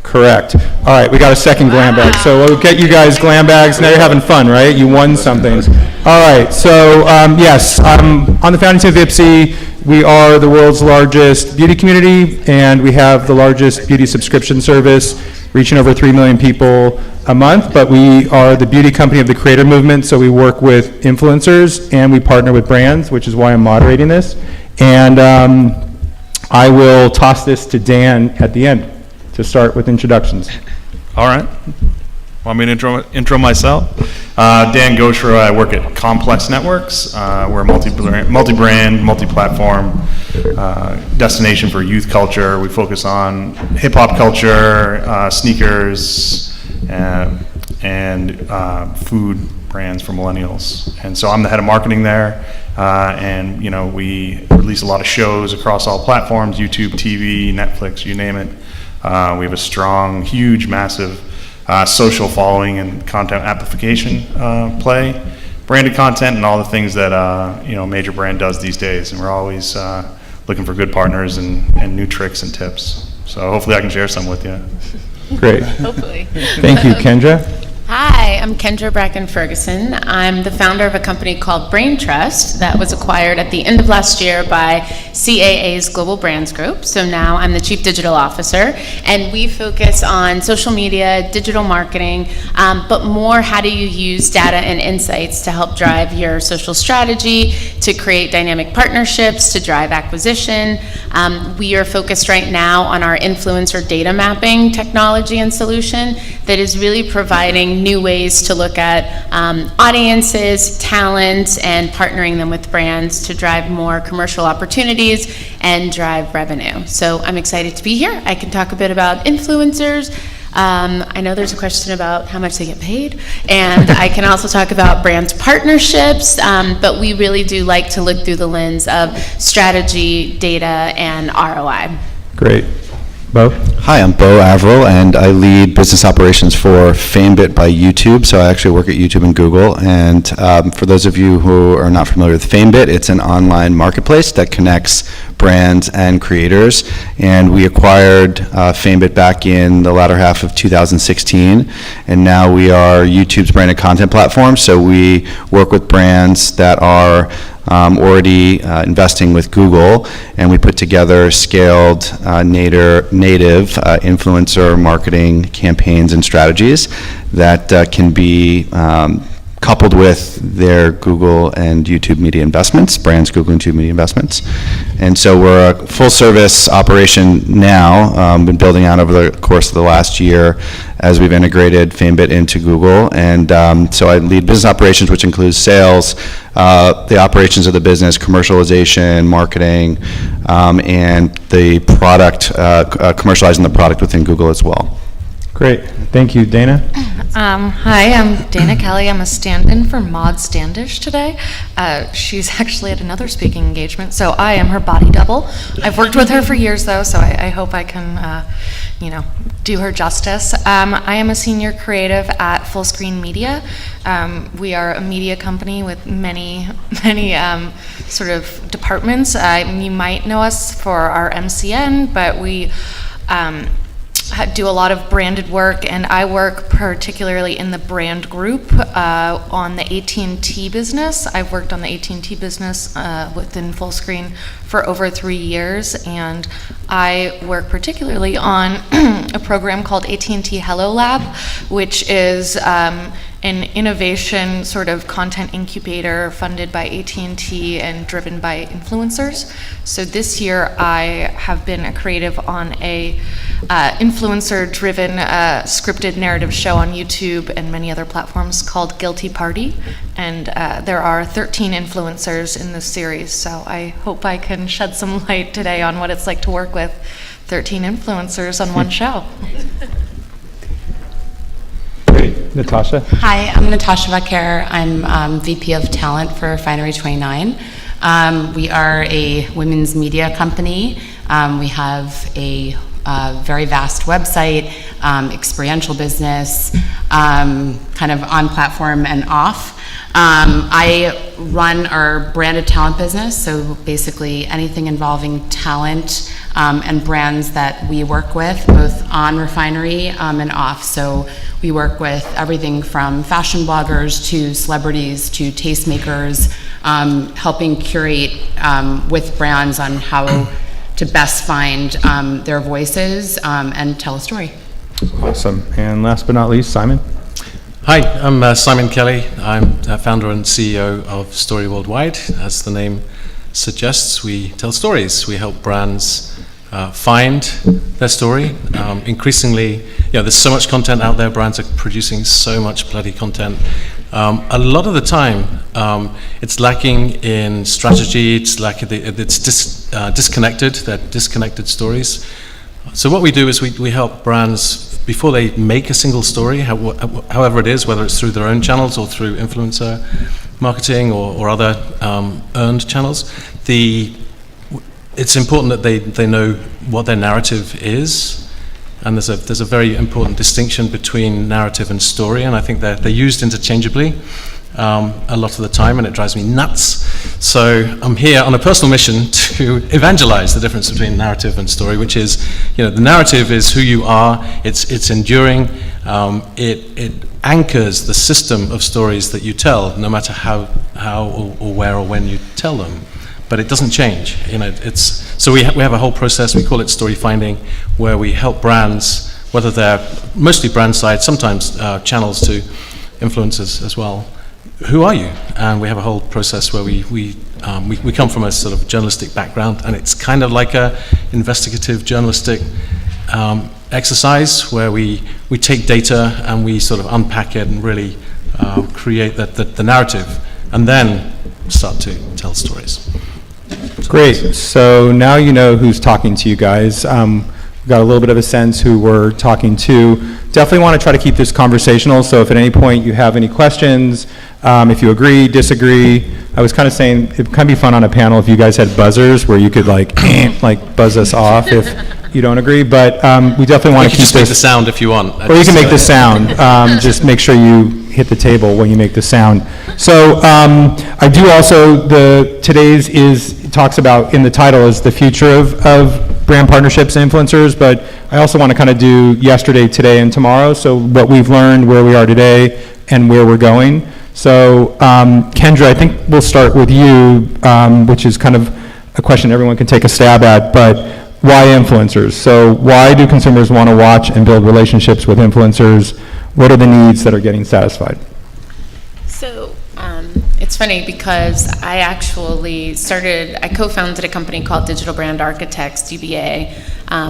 Correct. All right, we got a second glam bag. So we'll get you guys glam bags. Now you're having fun, right? You won something. All right, so yes, on the founding team of Ipsy, we are the world's largest beauty community, and we have the largest beauty subscription service, reaching over 3 million people a month, but we are the beauty company of the creator movement, so we work with influencers, and we partner with brands, which is why I'm moderating this. And I will toss this to Dan at the end to start with introductions. All right. Want me to intro myself? Dan Gauchereau. I work at Complex Networks. We're a multi-brand, multi-platform destination for youth culture. We focus on hip-hop culture, sneakers, and food brands for millennials. And so I'm the head of marketing there. And we release a lot of shows across all platforms: YouTube, TV, Netflix, you name it. We have a strong, huge, massive social following and content amplification play, branded content, and all the things that a major brand does these days. And we're always looking for good partners and new tricks and tips. So hopefully I can share some with you. Great. Hopefully. Thank you, Kendra. Hi, I'm Kendra Bracken Ferguson. I'm the founder of a company called Brain Trust that was acquired at the end of last year by CAA's Global Brands Group. So now I'm the Chief Digital Officer, and we focus on social media, digital marketing, but more how do you use data and insights to help drive your social strategy, to create dynamic partnerships, to drive acquisition. We are focused right now on our influencer data mapping technology and solution that is really providing new ways to look at audiences, talent, and partnering them with brands to drive more commercial opportunities and drive revenue. So I'm excited to be here. I can talk a bit about influencers. I know there's a question about how much they get paid, and I can also talk about brand partnerships, but we really do like to look through the lens of strategy, data, and ROI. Great. Bo? Hi, I'm Bo Averill, and I lead business operations for FameBit by YouTube. So I actually work at YouTube and Google. And for those of you who are not familiar with FameBit, it's an online marketplace that connects brands and creators. And we acquired FameBit back in the latter half of 2016. And now we are YouTube's branded content platform. So we work with brands that are already investing with Google, and we put together scaled native influencer marketing campaigns and strategies that can be coupled with their Google and YouTube media investments, brands Google and YouTube media investments. And so we're a full service operation now, been building out over the course of the last year as we've integrated FameBit into Google. And so I lead business operations, which includes sales, the operations of the business, commercialization, marketing, and the product, commercializing the product within Google as well. Great. Thank you, Dana. Hi, I'm Dana Kelly. I'm a stand-in for Maud Standish today. She's actually at another speaking engagement, so I am her body double. I've worked with her for years, though, so I hope I can, do her justice. I am a senior creative at Fullscreen Media. We are a media company with many sort of departments. You might know us for our MCN, but we do a lot of branded work, and I work particularly in the brand group on the AT&T business. I've worked on the AT&T business within Fullscreen for over 3 years, and I work particularly on a program called AT&T Hello Lab, which is an innovation sort of content incubator funded by AT&T and driven by influencers. So this year I have been a creative on a influencer-driven scripted narrative show on YouTube and many other platforms called Guilty Party. And there are 13 influencers in this series, so I hope I can shed some light today on what it's like to work with 13 influencers on one show. Natasha? Hi, I'm Natasha Vaquer. I'm VP of Talent for Refinery 29. We are a women's media company. We have a very vast website, experiential business, kind of on platform and off. I run our branded talent business, so basically anything involving talent and brands that we work with, both on Refinery and off. So we work with everything from fashion bloggers to celebrities to tastemakers, helping curate with brands on how to best find their voices and tell a story. Awesome. And last but not least, Simon? Hi, I'm Simon Kelly. I'm founder and CEO of Story Worldwide. As the name suggests, we tell stories. We help brands find their story. Increasingly, there's so much content out there. Brands are producing so much bloody content. A lot of the time, it's lacking in strategy. It's disconnected. They're disconnected stories. So what we do is we help brands before they make a single story, however it is, whether it's through their own channels or through influencer marketing or other earned channels. It's important that they know what their narrative is, and there's a very important distinction between narrative and story, and I think they're used interchangeably a lot of the time, and it drives me nuts. So I'm here on a personal mission to evangelize the difference between narrative and story, which is, the narrative is who you are. It's enduring. It anchors the system of stories that you tell, no matter how or where or when you tell them. But it doesn't change. So we have a whole process. We call it story finding, where we help brands, whether they're mostly brand side, sometimes channels to influencers as well. Who are you? And we have a whole process where we come from a sort of journalistic background, and it's kind of like a investigative journalistic exercise where we take data and we sort of unpack it and really create the narrative, and then start to tell stories. Great. So now you know who's talking to you guys. We've got a little bit of a sense who we're talking to. Definitely want to try to keep this conversational, so if at any point you have any questions, if you agree, disagree. I was kind of saying it'd kind of be fun on a panel if you guys had buzzers where you could like buzz us off if you don't agree, but we definitely want to keep just make this. the sound if you want. Or you can make the sound. Just make sure you hit the table when you make the sound. So I do also, today's talks about, in the title, is the future of brand partnerships and influencers, but I also want to kind of do yesterday, today, and tomorrow, so what we've learned, where we are today, and where we're going. So Kendra, I think we'll start with you, which is kind of a question everyone can take a stab at, but why influencers? So why do consumers want to watch and build relationships with influencers? What are the needs that are getting satisfied? So it's funny because I co-founded a company called Digital Brand Architects, DBA,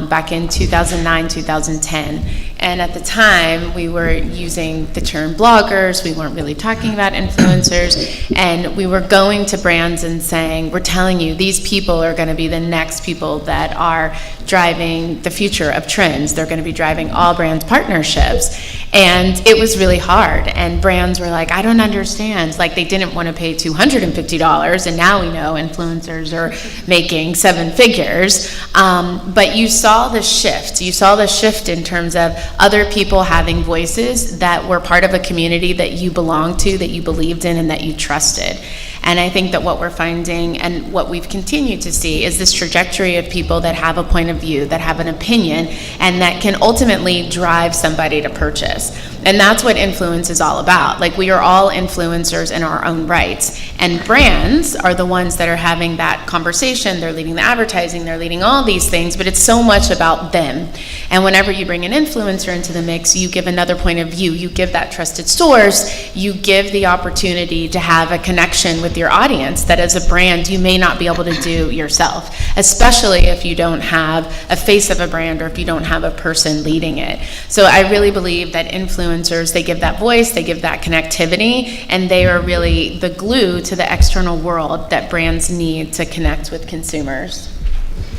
back in 2009, 2010. And at the time, we were using the term bloggers. We weren't really talking about influencers. And we were going to brands and saying, we're telling you, these people are going to be the next people that are driving the future of trends. They're going to be driving all brand partnerships. And it was really hard. And brands were like, I don't understand. Like, they didn't want to pay $250. And now we know influencers are making 7 figures. But you saw the shift. You saw the shift in terms of other people having voices that were part of a community that you belonged to, that you believed in, and that you trusted. And I think that what we're finding and what we've continued to see is this trajectory of people that have a point of view, that have an opinion, and that can ultimately drive somebody to purchase. And that's what influence is all about. Like, we are all influencers in our own rights. And brands are the ones that are having that conversation. They're leading the advertising, they're leading all these things, but it's so much about them. And whenever you bring an influencer into the mix, you give another point of view. You give that trusted source. You give the opportunity to have a connection with your audience that as a brand you may not be able to do yourself, especially if you don't have a face of a brand or if you don't have a person leading it. So I really believe that influencers, they give that voice, they give that connectivity, and they are really the glue to the external world that brands need to connect with consumers.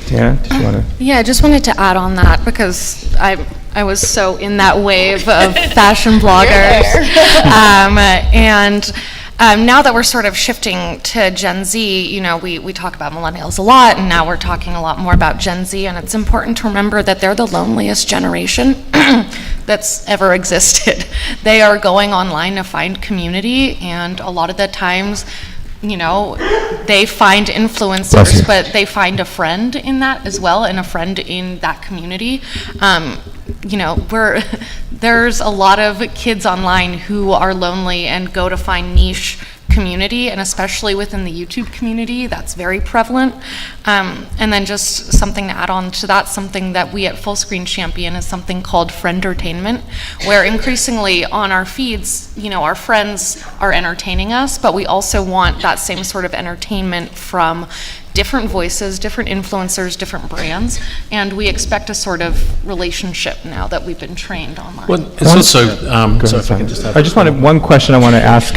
Dana, do you want to? Yeah, I just wanted to add on that because I was so in that wave of fashion bloggers. Now that we're sort of shifting to Gen Z, we talk about millennials a lot, and now we're talking a lot more about Gen Z, and it's important to remember that they're the loneliest generation that's ever existed. They are going online to find community, and a lot of the times they find influencers, but they find a friend in that as well, and a friend in that community. There's a lot of kids online who are lonely and go to find niche community, and especially within the YouTube community, that's very prevalent. And then just something to add on to that, something that we at Fullscreen champion is something called friendertainment, where increasingly on our feeds, our friends are entertaining us, but we also want that same sort of entertainment from different voices, different influencers, different brands, and we expect a sort of relationship now that we've been trained online. Well, it's also, sorry if I can just add. I just wanted one question I want to ask,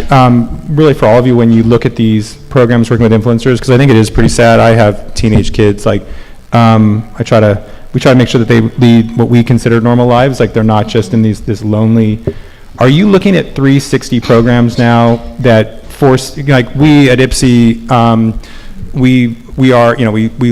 really for all of you, when you look at these programs working with influencers, because I think it is pretty sad. I have teenage kids. Like, we try to make sure that they lead what we consider normal lives. Like, they're not just in this lonely. Are you looking at 360 programs now that force, like we at IPSI, we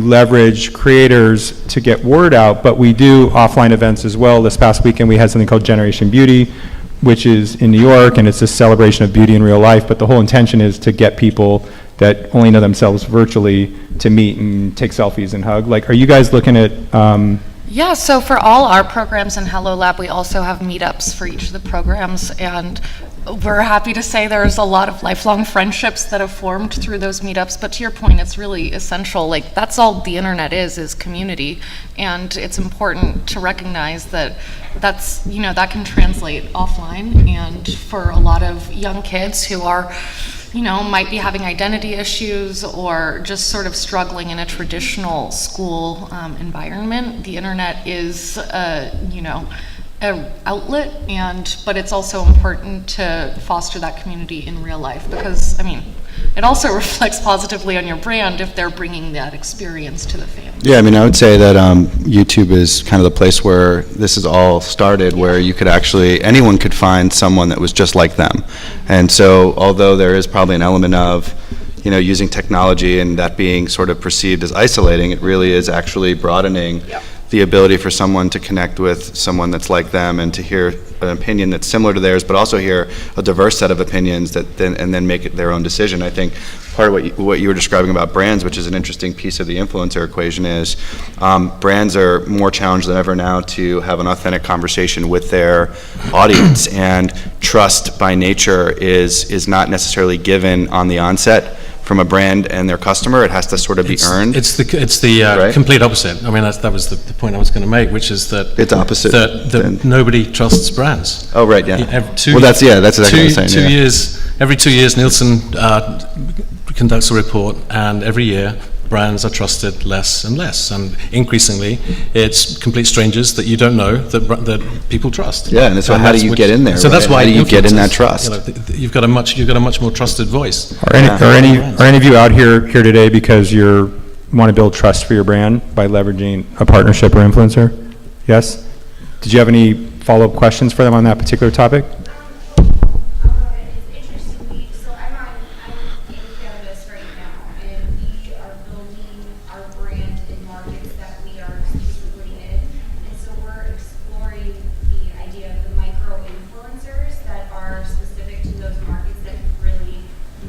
leverage creators to get word out, but we do offline events as well. This past weekend we had something called Generation Beauty, which is in New York, and it's a celebration of beauty in real life, but the whole intention is to get people that only know themselves virtually to meet and take selfies and hug. Like, are you guys looking at Yeah, so for all our programs in Hello Lab, we also have meetups for each of the programs, and we're happy to say there's a lot of lifelong friendships that have formed through those meetups. But to your point, it's really essential. Like, that's all the internet is community, and it's important to recognize that that can translate offline. And for a lot of young kids who are, might be having identity issues or just sort of struggling in a traditional school environment, the internet is, an outlet, but it's also important to foster that community in real life, because, it also reflects positively on your brand if they're bringing that experience to the fans. Yeah, I would say that YouTube is kind of the place where this is all started, where you could anyone could find someone that was just like them. And so, although there is probably an element of, using technology and that being sort of perceived as isolating, it really is actually broadening the ability for someone to connect with someone that's like them and to hear an opinion that's similar to theirs, but also hear a diverse set of opinions and then make it their own decision. I think part of what you were describing about brands, which is an interesting piece of the influencer equation, is brands are more challenged than ever now to have an authentic conversation with their audience, and trust by nature is not necessarily given on the onset from a brand and their customer. It has to sort of be earned. It's the Right? complete opposite. That was the point I was going to make, which is that It's opposite that then. nobody trusts brands. Oh, right, yeah. That's exactly what I'm saying. Every 2 years, Nielsen conducts a report, and every year brands are trusted less and less, and increasingly it's complete strangers that you don't know that people trust. Yeah, and so how do you get in there? So that's right? why how do you get in that influencers, trust? you've got a much more trusted voice. Are any of you out here today because you want to build trust for your brand by leveraging a partnership or influencer? Yes? Did you have any follow-up questions for them on that particular topic? It's interesting. I'm in cannabis right now, and we are building our brand in markets that we are exclusively in. And so we're exploring the idea of the micro influencers that are specific to those markets that can really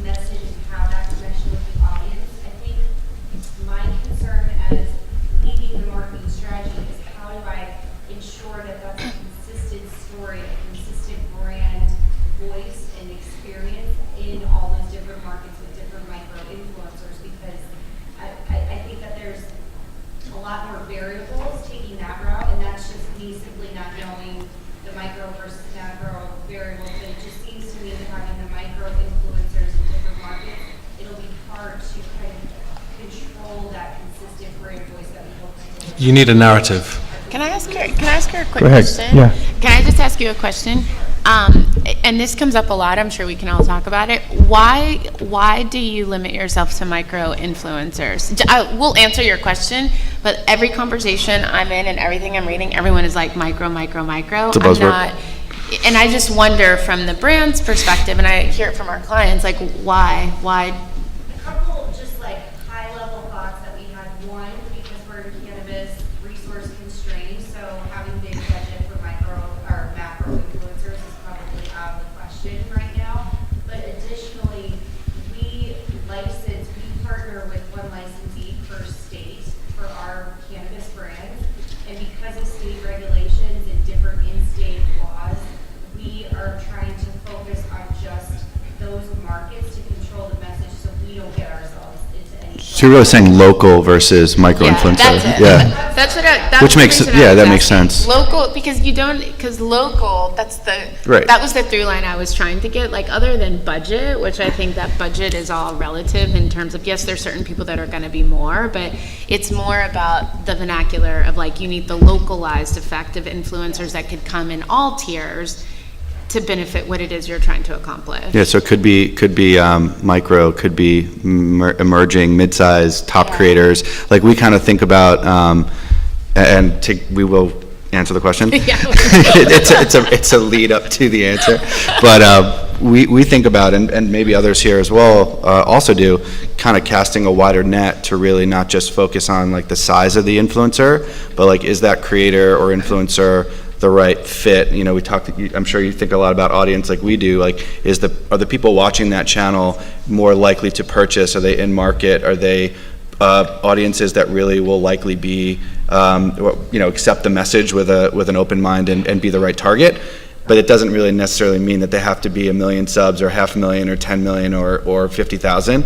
message and have that connection with the audience. I think my concern as leading the marketing strategy is, how do I ensure that that's a consistent story, a consistent brand voice and experience in all those different markets with different micro influencers? Because I think that there's a lot more variables taking that route, and that's just me simply not knowing the micro versus macro variables. But it just seems to me that having the micro influencers in different markets, it'll be hard to kind of control that consistent brand voice that we hope to. You need a narrative. Can I ask her a quick Go ahead. question? Yeah. Can I just ask you a question? And this comes up a lot, I'm sure we can all talk about it. Why do you limit yourself to micro influencers? We'll answer your question, but every conversation I'm in and everything I'm reading, everyone is like micro. It's a buzzword. And I just wonder from the brand's perspective, and I hear it from our clients, like why? A couple just like high-level thoughts that we had. One, because we're in cannabis, resource constrained, so having big budget for micro or macro influencers is probably out of the question right now. But additionally, we like So you're really saying local versus micro-influencer? That's it. Yeah. That's what that's Which the makes- reason I yeah, was that makes asking. sense. Local, because local, Right. that was the through line I was trying to get, like, other than budget, which I think that budget is all relative in terms of, yes, there's certain people that are gonna be more, but it's more about the vernacular of, like, you need the localized effective influencers that could come in all tiers to benefit what it is you're trying to accomplish. Yeah, so it could be micro, could be emerging, mid-sized, top creators. Like, we kind of think about, we will answer the question. Yeah. It's a lead up to the answer. But we think about, and maybe others here as well also do, kind of casting a wider net to really not just focus on like the size of the influencer, but like, is that creator or influencer the right fit? You know, I'm sure you think a lot about audience like we do. Like, are the people watching that channel more likely to purchase? Are they in market? Are they audiences that really will likely be, accept the message with an open mind and be the right target? But it doesn't really necessarily mean that they have to be 1 million subs or 500,000 or 10 million or 50,000.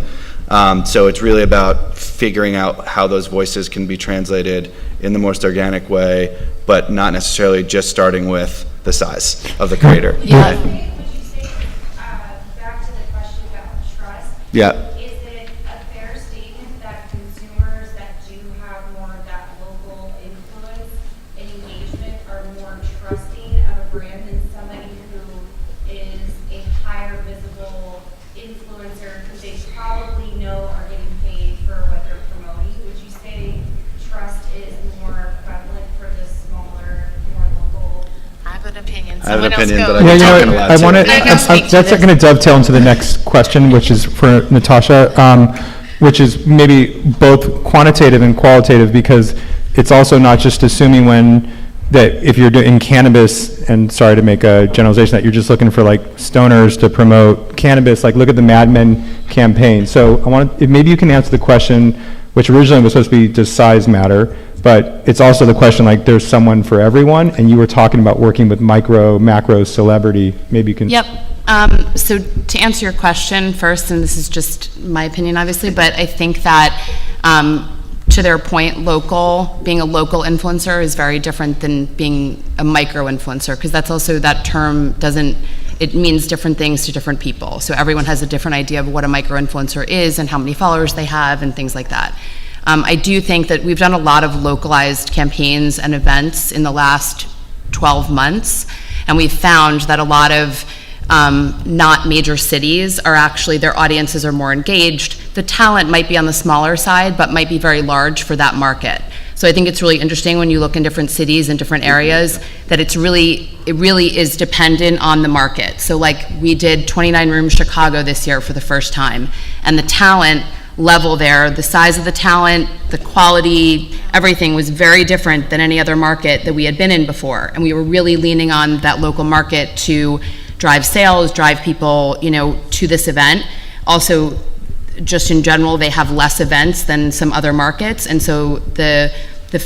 So it's really about figuring out how those voices can be translated in the most organic way, but not necessarily just starting with the size of the creator. Yeah. Would you say, back to the question about trust? Yeah. Is it a fair statement that consumers that do have more of that local influence and engagement are more trusting of a brand than somebody who is a higher visible influencer because they probably know are getting paid for what they're promoting? Would you say trust is more prevalent for the smaller, more local? I have an opinion. I have an Someone else opinion, go. but Yeah, I'm you know talking what, a lot I too. want No, speak to, to that's this. going to dovetail into the next question, which is for Natasha, which is maybe both quantitative and qualitative, because it's also not just assuming that if you're doing cannabis, and sorry to make a generalization, that you're just looking for like stoners to promote cannabis, like look at the Mad Men campaign. So maybe you can answer the question, which originally was supposed to be, does size matter? But it's also the question, like, there's someone for everyone, and you were talking about working with micro, macro, celebrity. Maybe you can. Yep. So to answer your question first, and this is just my opinion, obviously, but I think that to their point, being a local influencer is very different than being a micro influencer, because that's also, that term it means different things to different people. So everyone has a different idea of what a micro influencer is and how many followers they have and things like that. I do think that we've done a lot of localized campaigns and events in the last 12 months, and we've found that a lot of not major cities are actually, their audiences are more engaged. The talent might be on the smaller side, but might be very large for that market. So I think it's really interesting when you look in different cities and different areas that it really is dependent on the market. So like, we did 29 Rooms Chicago this year for the first time, and the talent level there, the size of the talent, the quality, everything was very different than any other market that we had been in before. And we were really leaning on that local market to drive sales, drive people, to this event. Also, just in general, they have less events than some other markets. And so the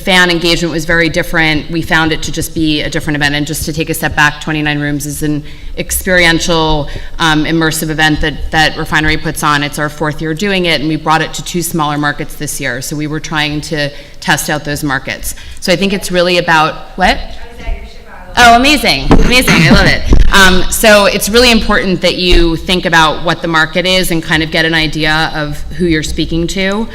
fan engagement was very different. We found it to just be a different event. And just to take a step back, 29 Rooms is an experiential, immersive event that Refinery puts on. It's our 4th year doing it, and we brought it to 2 smaller markets this year. So we were trying to test out those markets. So I think it's really about, what? I was at your Chicago. Oh, amazing, I love it. So it's really important that you think about what the market is and kind of get an idea of who you're speaking to.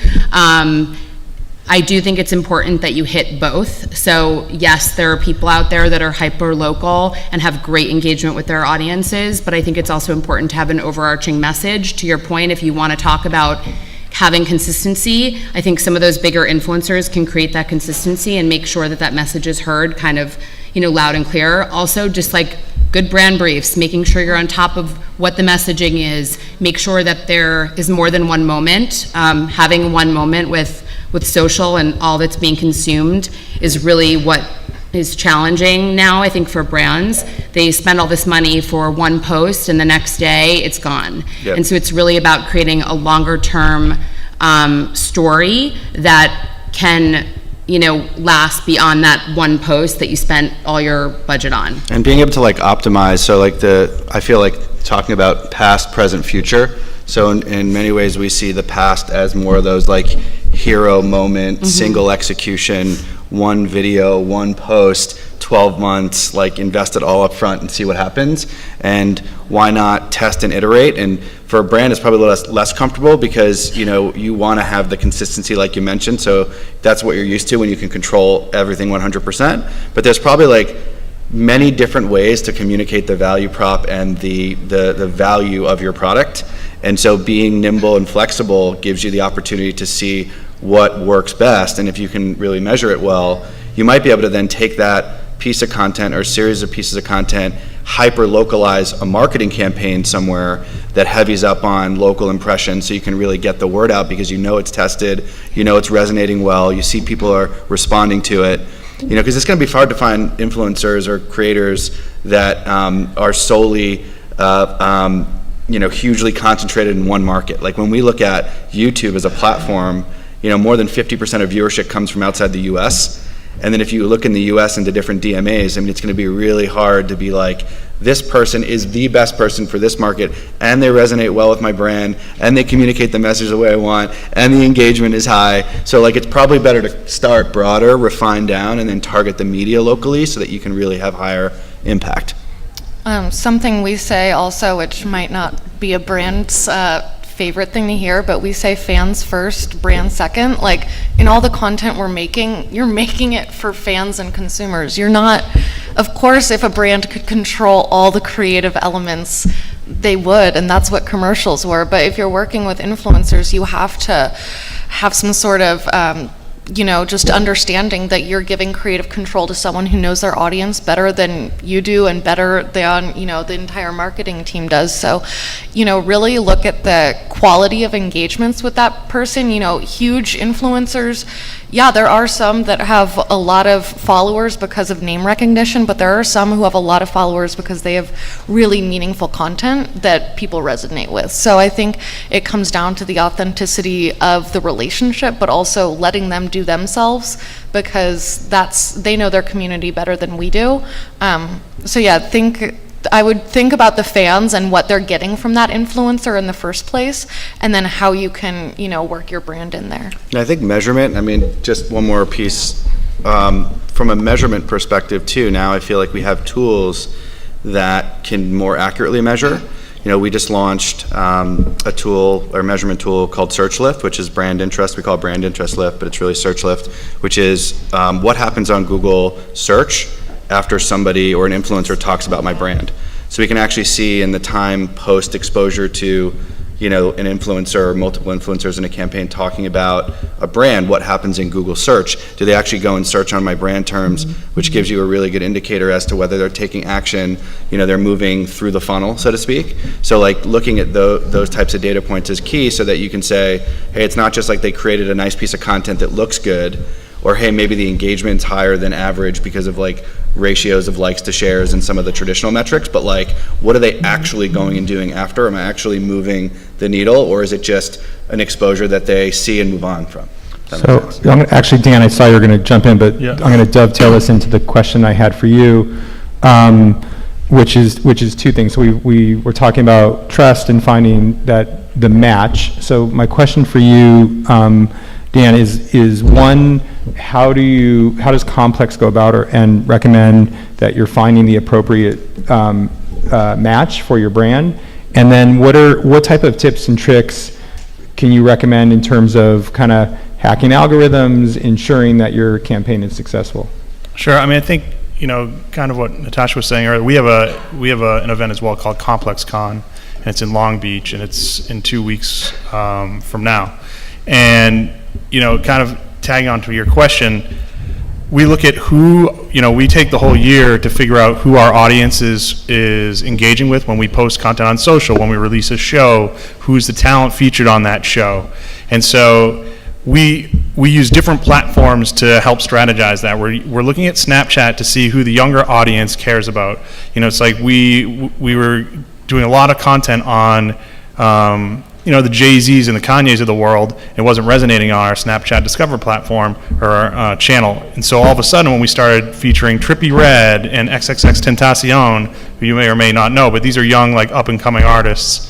I do think it's important that you hit both. So yes, there are people out there that are hyper local and have great engagement with their audiences, but I think it's also important to have an overarching message. To your point, if you want to talk about having consistency, I think some of those bigger influencers can create that consistency and make sure that that message is heard kind of, loud and clear. Also, just like good brand briefs, making sure you're on top of what the messaging is, make sure that there is more than one moment. Having one moment with social and all that's being consumed is really what is challenging now, I think, for brands. They spend all this money for one post and the next day it's gone. Yep. And so it's really about creating a longer term story that can last beyond that one post that you spent all your budget on. And being able to like optimize, so like I feel like talking about past, present, future, So in many ways, we see the past as more of those like hero moment, single execution, one video, one post, 12 months, like invest it all up front and see what happens. And why not test and iterate? And for a brand, it's probably a little less comfortable because, you know, you want to have the consistency like you mentioned. So that's what you're used to when you can control everything 100%. But there's probably like many different ways to communicate the value prop and the value of your product. And so being nimble and flexible gives you the opportunity to see what works best. And if you can really measure it well, you might be able to then take that piece of content or series of pieces of content, hyper-localize a marketing campaign somewhere that heavies up on local impressions so you can really get the word out because you know it's tested, you know it's resonating well, you see people are responding to it. You know, because it's going to be hard to find influencers or creators that are solely, you know, hugely concentrated in one market. Like when we look at YouTube as a platform, you know, more than 50% of viewership comes from outside the US. And then if you look in the US into different DMAs, I mean, it's going to be really hard to be like, this person is the best person for this market, and they resonate well with my brand, and they communicate the message the way I want, and the engagement is high. So like, it's probably better to start broader, refine down, and then target the media locally so that you can really have higher impact. Something we say also, which might not be a brand's favorite thing to hear, but we say fans first, brand second. Like in all the content we're making, you're making it for fans and consumers. You're not, of course, if a brand could control all the creative elements, they would, and that's what commercials were. But if you're working with influencers, you have to have some sort of you know, just understanding that you're giving creative control to someone who knows their audience better than you do and better than, you know, the entire marketing team does. So, you know, really look at the quality of engagements with that person. You know, huge influencers, yeah, there are some that have a lot of followers because of name recognition, but there are some who have a lot of followers because they have really meaningful content that people resonate with. So I think it comes down to the authenticity of the relationship, but also letting them do themselves, because they know their community better than we do. So yeah, I would think about the fans and what they're getting from that influencer in the first place, and then how you can, you know, work your brand in there. And I think measurement, I mean, just one more piece, from a measurement perspective too, now I feel like we have tools that can more accurately measure. You know, we just launched a tool, or measurement tool called SearchLift, which is brand interest. We call it brand interest lift, but it's really SearchLift, which is what happens on Google search after somebody or an influencer talks about my brand. So we can actually see in the time post exposure to, you know, an influencer or multiple influencers in a campaign talking about a brand, what happens in Google search. Do they actually go and search on my brand terms, which gives you a really good indicator as to whether they're taking action, you know, they're moving through the funnel, so to speak. So like looking at those types of data points is key, so that you can say, hey, it's not just like they created a nice piece of content that looks good, or hey, maybe the engagement's higher than average because of like ratios of likes to shares and some of the traditional metrics, but like, what are they actually going and doing after? Am I actually moving the needle, or is it just an exposure that they see and move on from? So, actually, Dan, I saw you were going to jump in, but Yeah. I'm going to dovetail this into the question I had for you, which is two things. We were talking about trust and finding that the match. So my question for you, Dan, is one, how does Complex go about and recommend that you're finding the appropriate match for your brand? And then what type of tips and tricks can you recommend in terms of kind of hacking algorithms, ensuring that your campaign is successful? Sure. I mean, I think, you know, kind of what Natasha was saying earlier, we have an event as well called Complex Con, and it's in Long Beach, and it's in 2 weeks from now. And, you know, kind of tagging on to your question, we look at who, you know, we take the whole year to figure out who our audience is engaging with when we post content on social, when we release a show, who's the talent featured on that show. And so we use different platforms to help strategize that. We're looking at Snapchat to see who the younger audience cares about. You know, it's like we were doing a lot of content on you know, the Jay-Z's and the Kanye's of the world. It wasn't resonating on our Snapchat Discover platform or our channel. And so all of a sudden, when we started featuring Trippie Redd and XXXTentacion, who you may or may not know, but these are young, like, up-and-coming artists,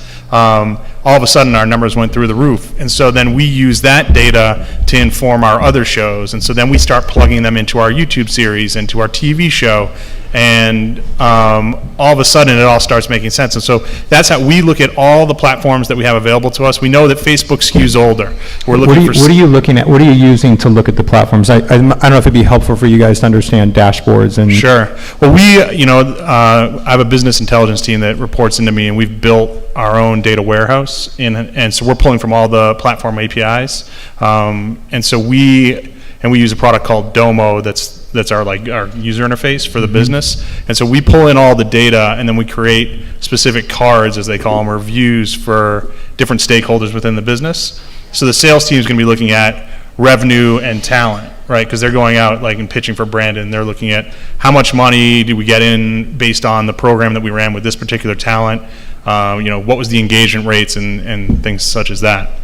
all of a sudden our numbers went through the roof. And so then we use that data to inform our other shows. And so then we start plugging them into our YouTube series, into our TV show, and all of a sudden it all starts making sense. And so that's how we look at all the platforms that we have available to us. We know that Facebook skews older. We're looking for... What are you looking at? What are you using to look at the platforms? I don't know if it'd be helpful for you guys to understand dashboards and... Sure. Well, I have a business intelligence team that reports into me, and we've built our own data warehouse, and so we're pulling from all the platform APIs. And so we use a product called Domo that's our user interface for the business. And so we pull in all the data, and then we create specific cards, as they call them, or views for different stakeholders within the business. So the sales team is going to be looking at revenue and talent, right? Because they're going out and pitching for Brandon. They're looking at how much money do we get in based on the program that we ran with this particular talent. What was the engagement rates and things such as that.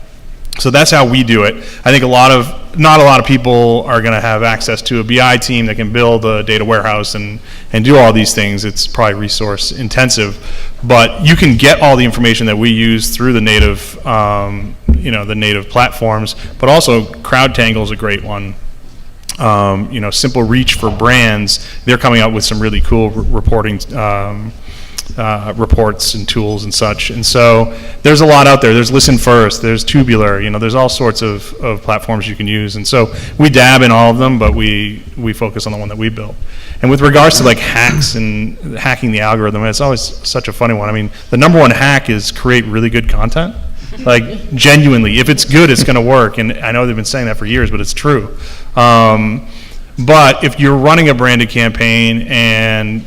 So that's how we do it. I think not a lot of people are going to have access to a BI team that can build a data warehouse and do all these things. It's probably resource intensive, but you can get all the information that we use through the native, the native platforms. But also, CrowdTangle is a great one. Simple Reach for brands. They're coming out with some really cool reporting. Reports and tools and such. And so there's a lot out there. There's Listen First, there's Tubular, there's all sorts of platforms you can use. And so we dab in all of them, but we focus on the one that we built. And with regards to hacks and hacking the algorithm, it's always such a funny one. I mean, the number one hack is create really good content. Genuinely, if it's good, it's going to work. And I know they've been saying that for years, but it's true. But if you're running a branded campaign and,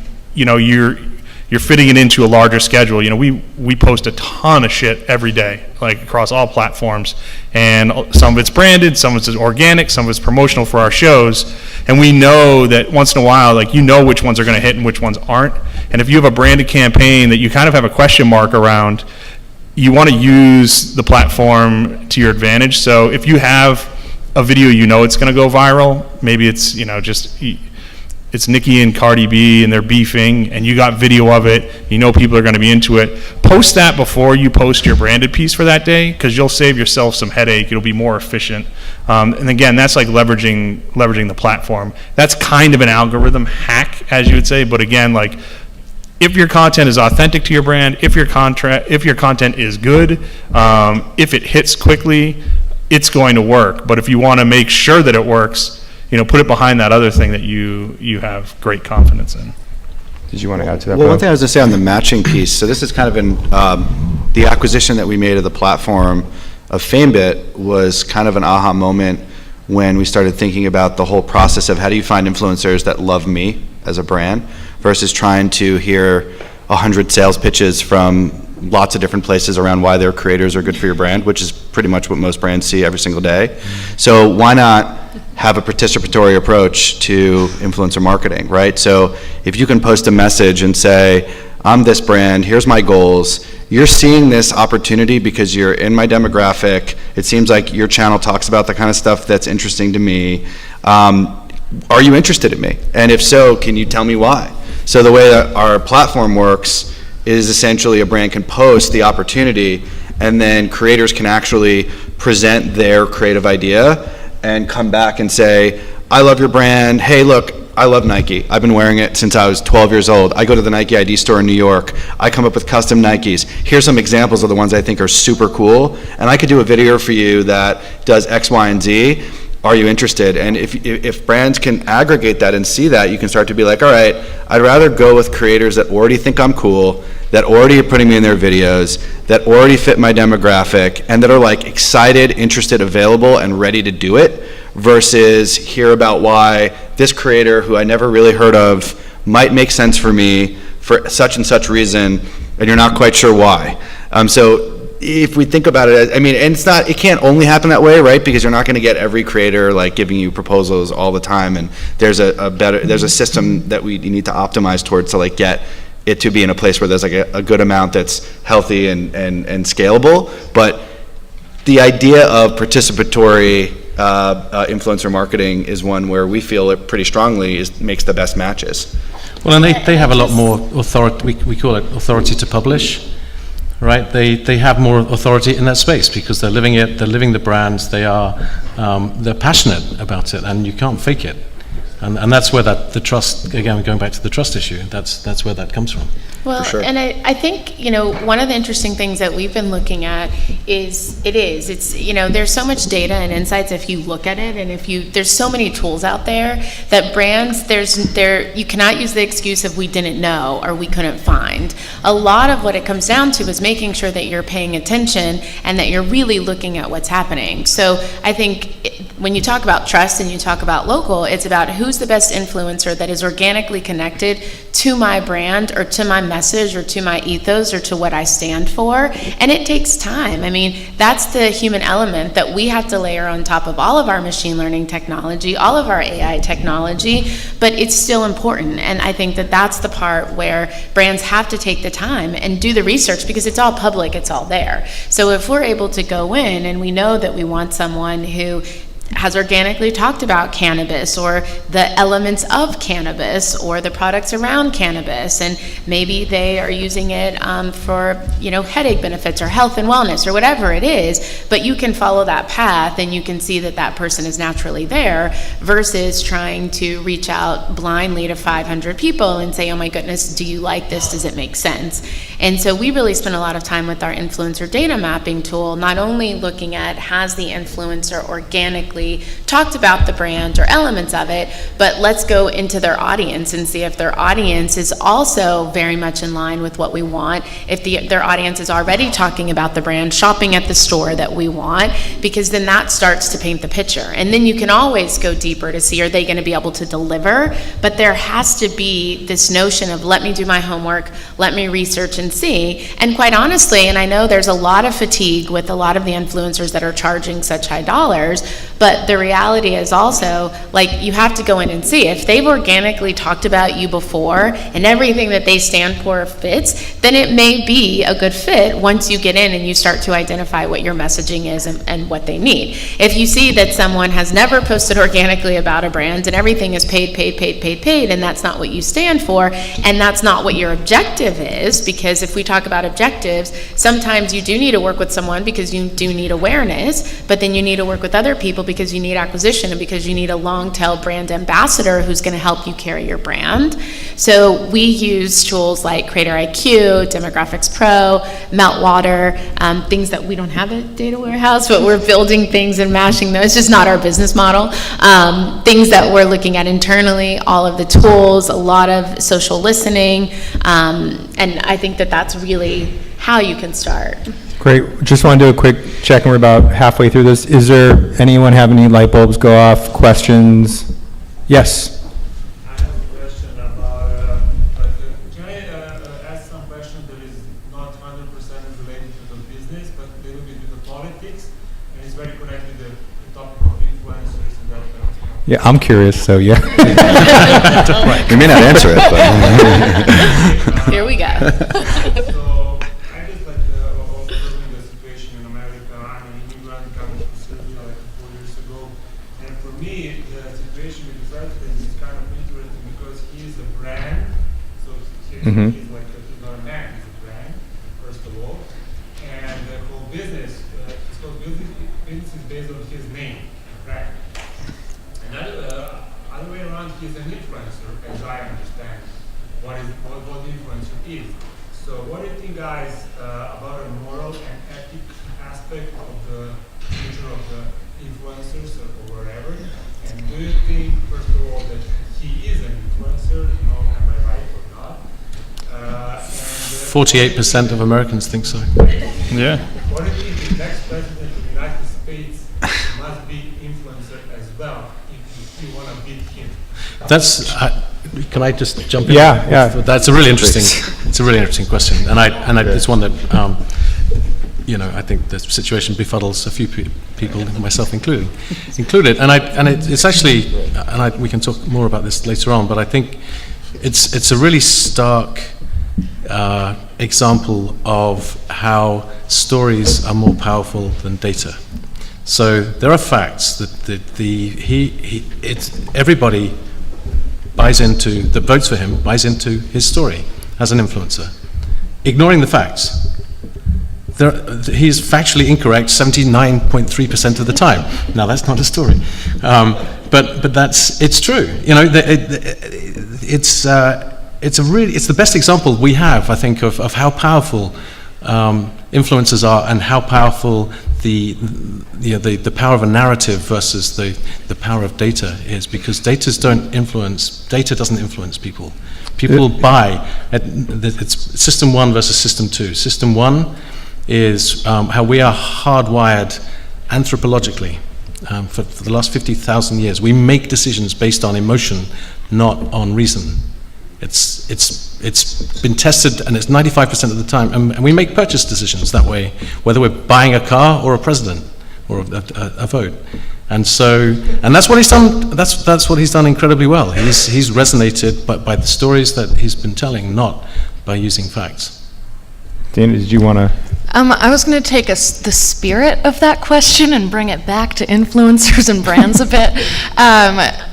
you're fitting it into a larger schedule. We post a ton of shit every day, across all platforms, and some of it's branded, some of it's organic, some of it's promotional for our shows, and we know that once in a while, which ones are going to hit and which ones aren't. And if you have a branded campaign that you kind of have a question mark around, you want to use the platform to your advantage. So if you have a video it's going to go viral, maybe it's it's Nicki and Cardi B and they're beefing, and you got video of it, people are going to be into it. Post that before you post your branded piece for that day, because you'll save yourself some headache. It'll be more efficient. And again, that's leveraging the platform. That's kind of an algorithm hack, as you would say, but again, if your content is authentic to your brand, if your content is good, if it hits quickly, it's going to work. But if you want to make sure that it works, put it behind that other thing that you have great confidence in. Did you want to add to that, Well, Bo? one thing I was going to say on the matching piece, so this is kind of in the acquisition that we made of the platform of FameBit was kind of an aha moment when we started thinking about the whole process of how do you find influencers that love me as a brand versus trying to hear 100 sales pitches from lots of different places around why their creators are good for your brand, which is pretty much what most brands see every single day. So why not have a participatory approach to influencer marketing, right? So if you can post a message and say, I'm this brand, here's my goals, you're seeing this opportunity because you're in my demographic, it seems like your channel talks about the kind of stuff that's interesting to me, are you interested in me? And if so, can you tell me why? So the way that our platform works is essentially a brand can post the opportunity, and then creators can actually present their creative idea and come back and say, I love your brand. Hey, look, I love Nike. I've been wearing it since I was 12 years old. I go to the Nike ID store in New York. I come up with custom Nikes. Here's some examples of the ones I think are super cool. And I could do a video for you that does X, Y, and Z. Are you interested? And if brands can aggregate that and see that, you can start to be like, all right, I'd rather go with creators that already think I'm cool, that already are putting me in their videos, that already fit my demographic, and that are excited, interested, available, and ready to do it, versus hear about why this creator who I never really heard of might make sense for me for such and such reason, and you're not quite sure why. So if we think about it, and it can't only happen that way, right? Because you're not going to get every creator giving you proposals all the time, and there's a system that we need to optimize towards to get it to be in a place where there's a good amount that's healthy and scalable. But the idea of participatory influencer marketing is one where we feel it pretty strongly makes the best matches. Well, and they have a lot more authority, we call it authority to publish, right? They have more authority in that space because they're living it, they're living the brands, they're passionate about it, and you can't fake it. And that's where the trust, again, going back to the trust issue, that's where that comes from. Well, and I think, one of the interesting things that we've been looking at is, there's so much data and insights if you look at it, and there's so many tools out there that brands, you cannot use the excuse of we didn't know or we couldn't find. A lot of what it comes down to is making sure that you're paying attention and that you're really looking at what's happening. So I think when you talk about trust and you talk about local, it's about who's the best influencer that is organically connected to my brand or to my message or to my ethos or to what I stand for. And it takes time. I mean, that's the human element that we have to layer on top of all of our machine learning technology, all of our AI technology, but it's still important. And I think that that's the part where brands have to take the time and do the research because it's all public, it's all there. So if we're able to go in and we know that we want someone who has organically talked about cannabis or the elements of cannabis or the products around cannabis, and maybe they are using it for headache benefits or health and wellness or whatever it is, but you can follow that path and you can see that that person is naturally there versus trying to reach out blindly to 500 people and say, oh my goodness, do you like this? Does it make sense? And so we really spend a lot of time with our influencer data mapping tool, not only looking at has the influencer organically talked about the brand or elements of it, but let's go into their audience and see if their audience is also very much in line with what we want, if their audience is already talking about the brand, shopping at the store that we want, because then that starts to paint the picture. And then you can always go deeper to see, are they going to be able to deliver? But there has to be this notion of let me do my homework, let me research and see. And quite honestly, and I know there's a lot of fatigue with a lot of the influencers that are charging such high dollars, but the reality is also, you have to go in and see. If they've organically talked about you before and everything that they stand for fits, then it may be a good fit once you get in and you start to identify what your messaging is and what they need. If you see that someone has never posted organically about a brand and everything is paid, and that's not what you stand for, and that's not what your objective is, because if we talk about objectives, sometimes you do need to work with someone because you do need awareness, but then you need to work with other people because you need acquisition and because you need a long-tail brand ambassador who's going to help you carry your brand. So we use tools like Creator IQ, Demographics Pro, Meltwater, things that we don't have a data warehouse, but we're building things and mashing those. It's just not our business model. Things that we're looking at internally, all of the tools, a lot of social listening, and I think that that's really how you can start. Great. Just want to do a quick check, and we're about halfway through this. Is there anyone have any light bulbs go off? Questions? Yes. I have a question about, can I ask some question that is not 100% related to the business, but a little bit to the politics, and it's very connected to the topic of influencers and that kind of stuff. Yeah, I'm curious, so yeah. We may not answer it, but. Here we go. So I just observing the situation in America. I'm an immigrant coming to Serbia 4 years ago, and for me the situation with the president is kind of interesting because he's a brand. So he's he's not a man, he's a brand, first of all, and the whole business, his whole business is based on his name, brand. And other way around, he's an influencer, as I understand what influencer is. So what do you think, guys, about a moral and ethic aspect of the future of the influencers or whatever? And do you think, first of all, that he is an influencer? Am I right or not? 48% of Americans think so. Yeah. What do you think the next president of the United States must be influencer as well if you want to beat him? That's. Can I just jump in? Yeah. That's a really interesting. It's a really interesting question, and it's one that I think the situation befuddles a few people, myself included. It's actually, we can talk more about this later on. But I think it's a really stark example of how stories are more powerful than data. So there are facts that everybody that votes for him buys into his story as an influencer, ignoring the facts. he's factually incorrect 79.3% of the time. Now, that's not a story. But it's true. You know, it's the best example we have, I think, of how powerful influencers are and how powerful the power of a narrative versus the power of data is, because data doesn't influence people. People buy. It's system 1 versus system 2. System 1 is how we are hardwired anthropologically for the last 50,000 years. We make decisions based on emotion, not on reason. It's been tested, and it's 95% of the time, and we make purchase decisions that way, whether we're buying a car or a president or a vote. And that's what he's done. That's what he's done incredibly well. He's resonated by the stories that he's been telling, not by using facts. Dana, did you want to? I was going to take the spirit of that question and bring it back to influencers and brands a bit.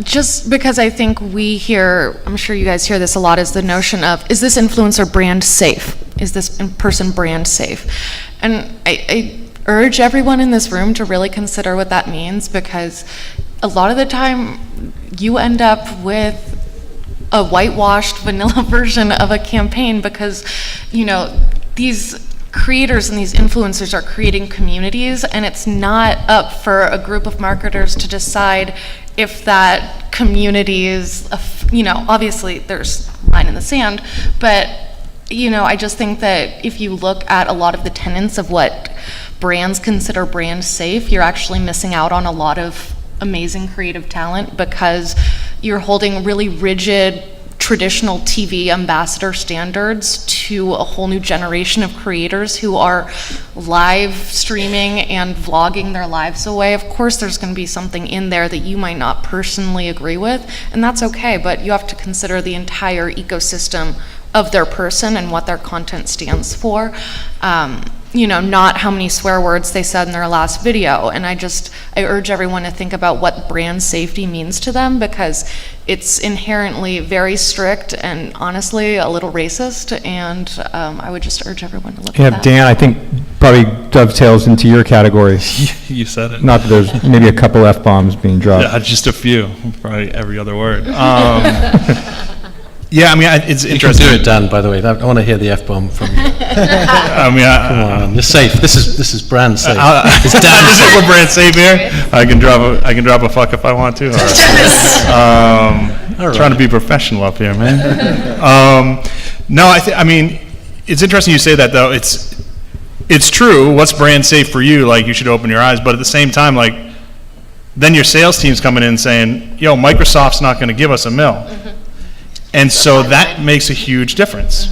Just because I think I'm sure you guys hear this a lot, is the notion of, is this influencer brand safe? Is this person brand safe? And I urge everyone in this room to really consider what that means, because a lot of the time you end up with a whitewashed vanilla version of a campaign, because, you know, these creators and these influencers are creating communities, and it's not up for a group of marketers to decide if that community is, obviously there's a line in the sand, but, I just think that if you look at a lot of the tenets of what brands consider brand safe, you're actually missing out on a lot of amazing creative talent, because you're holding really rigid traditional TV ambassador standards to a whole new generation of creators who are live streaming and vlogging their lives away. Of course, there's going to be something in there that you might not personally agree with, and that's okay, but you have to consider the entire ecosystem of their person and what their content stands for. Not how many swear words they said in their last video. And I urge everyone to think about what brand safety means to them, because it's inherently very strict and honestly a little racist. And I would just urge everyone to look at that. Dan, I think probably dovetails into your category. You said it. Not that there's maybe a couple F-bombs being dropped. Yeah, just a few, probably every other word. Yeah, I mean, it's You can interesting. do it, Dan, by the way. I want to hear the F-bomb from you. I mean, Come on, you're safe. This is brand safe. Is that we're brand safe here? I can drop a fuck if I want to. All right. Trying to be professional up here, man. No, I mean, it's interesting you say that, though. It's true. What's brand safe for you? Like, you should open your eyes. But at the same time, like, then your sales team's coming in saying, "Yo, Microsoft's not going to give us a mil." And so that makes a huge difference,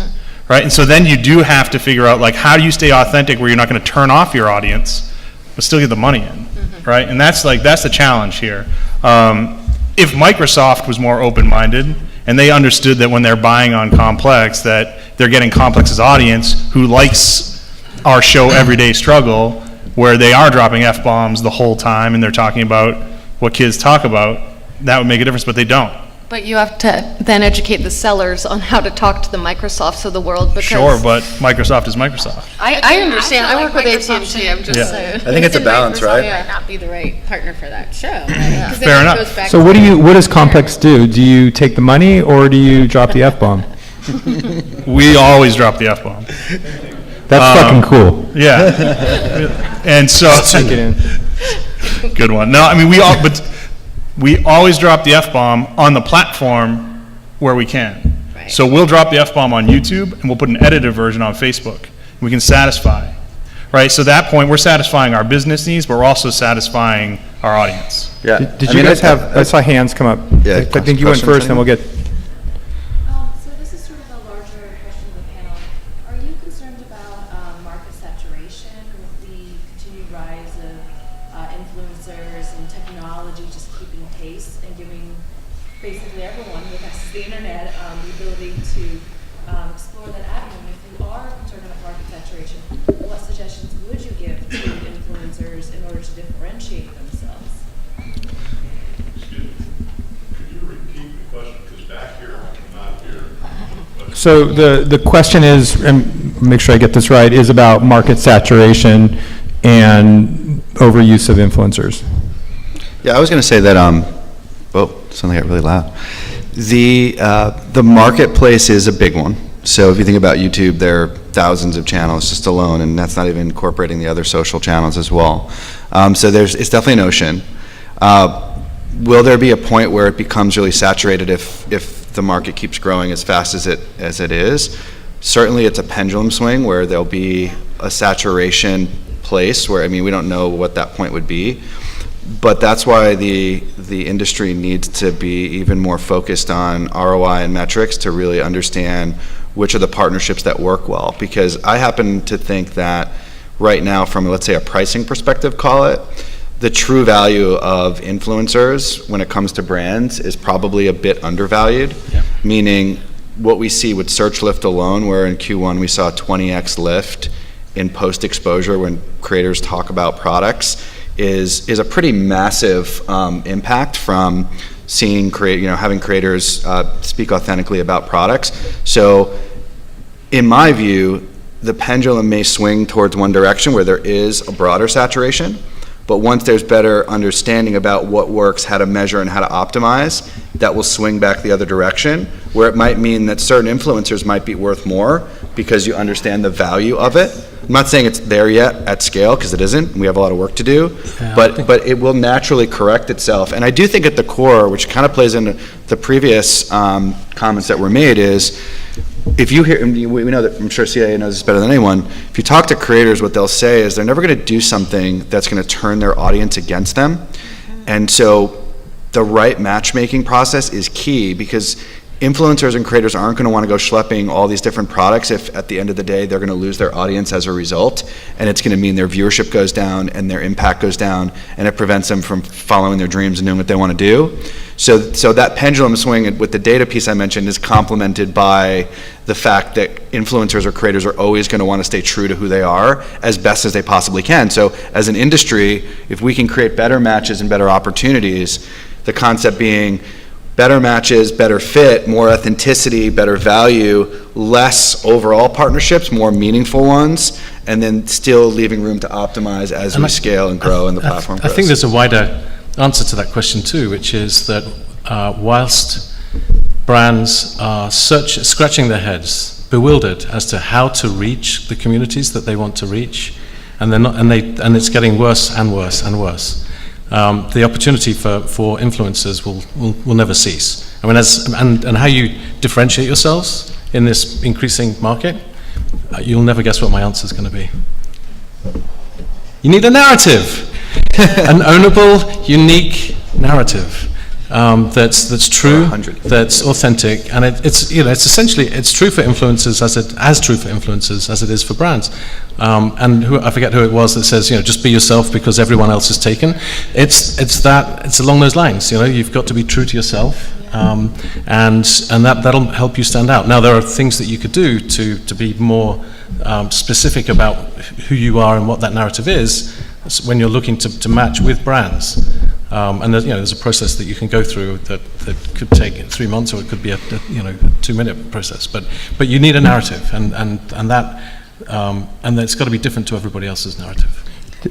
right? And so then you do have to figure out, like, how do you stay authentic where you're not going to turn off your audience, but still get the money in, right? And that's the challenge here. If Microsoft was more open-minded and they understood that when they're buying on Complex that they're getting Complex's audience who likes our show Everyday Struggle, where they are dropping F-bombs the whole time and they're talking about what kids talk about, that would make a difference, but they don't. But you have to then educate the sellers on how to talk to the Microsofts of the world, because... Sure, but Microsoft is Microsoft. I understand. I work with Microsoft AT&T, I'm just Yeah. saying. I think it's a balance, right? Might not be the right partner for that show. Fair enough. So what does Complex do? Do you take the money or do you drop the F-bomb? We always drop the F-bomb. That's fucking cool. Yeah. And so... Take it in. Good one. No, I mean, we always drop the F-bomb on the platform where we can. Right. So we'll drop the F-bomb on YouTube, and we'll put an edited version on Facebook. We can satisfy, right? So at that point, we're satisfying our business needs, but we're also satisfying our audience. Yeah. Did you guys have, I saw hands come up. Yeah, I think you went questions, first, then we'll get, So this is sort of a larger question of the panel. Are you concerned about market saturation with the continued rise of influencers and technology just keeping pace and giving basically everyone with access to the internet the ability to explore that avenue? And if you are concerned about market saturation, what suggestions would you give to influencers in order to differentiate themselves? Excuse me. Could you repeat the question? Because back here, I cannot hear. So the question is, and make sure I get this right, is about market saturation and overuse of influencers. Yeah, I was going to say that, whoa, something got really loud. The marketplace is a big one. So if you think about YouTube, there are thousands of channels just alone, and that's not even incorporating the other social channels as well. So it's definitely an ocean. Will there be a point where it becomes really saturated if the market keeps growing as fast as it is? Certainly it's a pendulum swing where there'll be a saturation place where, I mean, we don't know what that point would be. But that's why the industry needs to be even more focused on ROI and metrics to really understand which are the partnerships that work well. Because I happen to think that right now, from, let's say, a pricing perspective, call it, the true value of influencers when it comes to brands is probably a bit undervalued. Yeah. Meaning what we see with search lift alone, where in Q1 we saw a 20x lift in post exposure when creators talk about products, is a pretty massive impact from seeing having creators speak authentically about products. So in my view, the pendulum may swing towards one direction where there is a broader saturation, but once there's better understanding about what works, how to measure and how to optimize, that will swing back the other direction, where it might mean that certain influencers might be worth more because you understand the value of it. I'm not saying it's there yet at scale, because it isn't. We have a lot of work to do, but it will naturally correct itself. And I do think at the core, which kind of plays into the previous comments that were made, is if you hear, we know that, I'm sure CIA knows this better than anyone, if you talk to creators, what they'll say is they're never going to do something that's going to turn their audience against them. And so the right matchmaking process is key, because influencers and creators aren't going to want to go schlepping all these different products if at the end of the day they're going to lose their audience as a result, and it's going to mean their viewership goes down and their impact goes down, and it prevents them from following their dreams and doing what they want to do. So that pendulum swing with the data piece I mentioned is complemented by the fact that influencers or creators are always going to want to stay true to who they are as best as they possibly can. So as an industry, if we can create better matches and better opportunities, the concept being better matches, better fit, more authenticity, better value, less overall partnerships, more meaningful ones, and then still leaving room to optimize as we scale and grow and the platform grows. I think there's a wider answer to that question too, which is that whilst brands are scratching their heads, bewildered as to how to reach the communities that they want to reach, and it's getting worse and worse and worse. The opportunity for influencers will never cease. I mean, and how you differentiate yourselves in this increasing market, you'll never guess what my answer is going to be. You need a narrative, an ownable, unique narrative that's true, that's authentic, and it's essentially it's true for influencers as true for influencers as it is for brands. And I forget who it was that says, just be yourself because everyone else is taken. It's along those lines. You've got to be true to yourself, and that'll help you stand out. Now there are things that you could do to be more specific about who you are and what that narrative is when you're looking to match with brands. And there's a process that you can go through that could take 3 months, or it could be a 2-minute process. But you need a narrative, and it's got to be different to everybody else's narrative.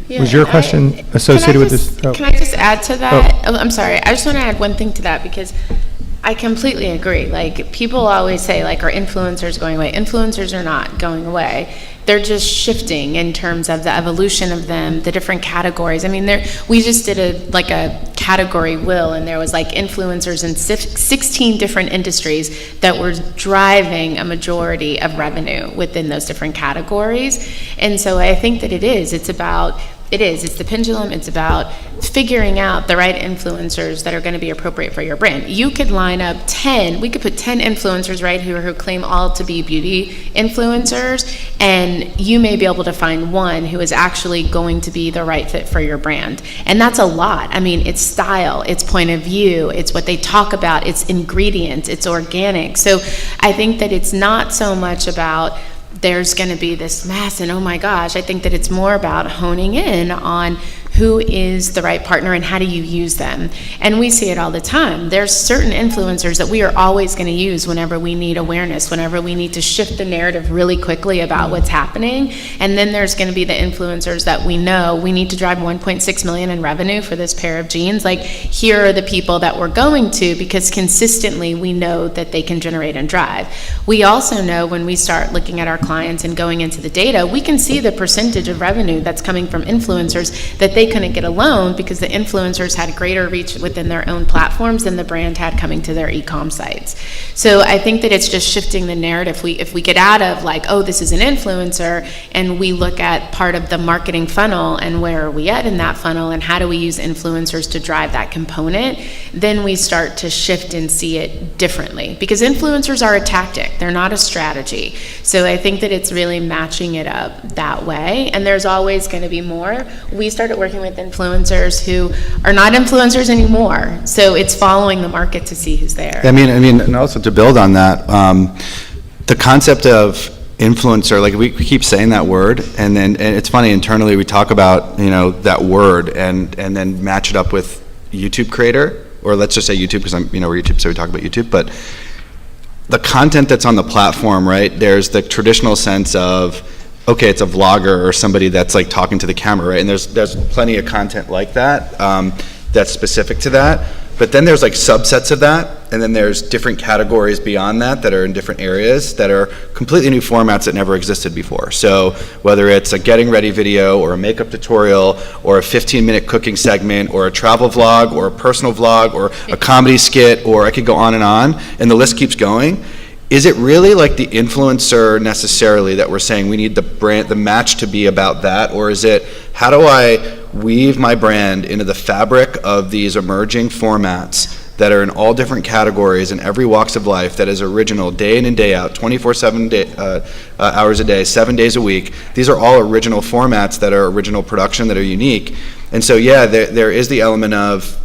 Was your question associated with this? Can I just add to that? Oh, I'm sorry. I just want to add one thing to that, because I completely agree. Like, people always say, like, are influencers going away? Influencers are not going away. They're just shifting in terms of the evolution of them, the different categories. I mean, we just did a category wheel, and there was like influencers in 16 different industries that were driving a majority of revenue within those different categories. And so I think that it's the pendulum. It's about figuring out the right influencers that are going to be appropriate for your brand. You could line up 10, we could put 10 influencers, right, who claim all to be beauty influencers, and you may be able to find one who is actually going to be the right fit for your brand. And that's a lot. I mean, it's style, it's point of view, it's what they talk about, it's ingredients, it's organic. So I think that it's not so much about there's going to be this mass and oh my gosh. I think that it's more about honing in on who is the right partner and how do you use them. And we see it all the time. There's certain influencers that we are always going to use whenever we need awareness, whenever we need to shift the narrative really quickly about what's happening. And then there's going to be the influencers that we know we need to drive 1.6 million in revenue for this pair of jeans. Like, here are the people that we're going to, because consistently we know that they can generate and drive. We also know when we start looking at our clients and going into the data, we can see the percentage of revenue that's coming from influencers that they couldn't get alone because the influencers had greater reach within their own platforms than the brand had coming to their e-com sites. So I think that it's just shifting the narrative. If we get out of like, oh, this is an influencer, and we look at part of the marketing funnel and where are we at in that funnel and how do we use influencers to drive that component, then we start to shift and see it differently. Because influencers are a tactic, they're not a strategy. So I think that it's really matching it up that way, and there's always going to be more. We started working with influencers who are not influencers anymore, so it's following the market to see who's there. I mean, and also to build on that, the concept of influencer, like we keep saying that word, and it's funny, internally we talk about, that word and then match it up with YouTube creator, or let's just say YouTube, because we're YouTube, so we talk about YouTube, but the content that's on the platform, right, there's the traditional sense of, okay, it's a vlogger or somebody that's like talking to the camera, right, and there's plenty of content like that, that's specific to that. But then there's like subsets of that, and then there's different categories beyond that are in different areas that are completely new formats that never existed before. So whether it's a getting ready video or a makeup tutorial or a 15-minute cooking segment or a travel vlog or a personal vlog or a comedy skit, or I could go on, and the list keeps going. Is it really like the influencer necessarily that we're saying we need the match to be about that, or is it how do I weave my brand into the fabric of these emerging formats that are in all different categories in every walks of life, that is original day in and day out, 24/7 hours a day, 7 days a week. These are all original formats that are original production, that are unique. And so there is the element of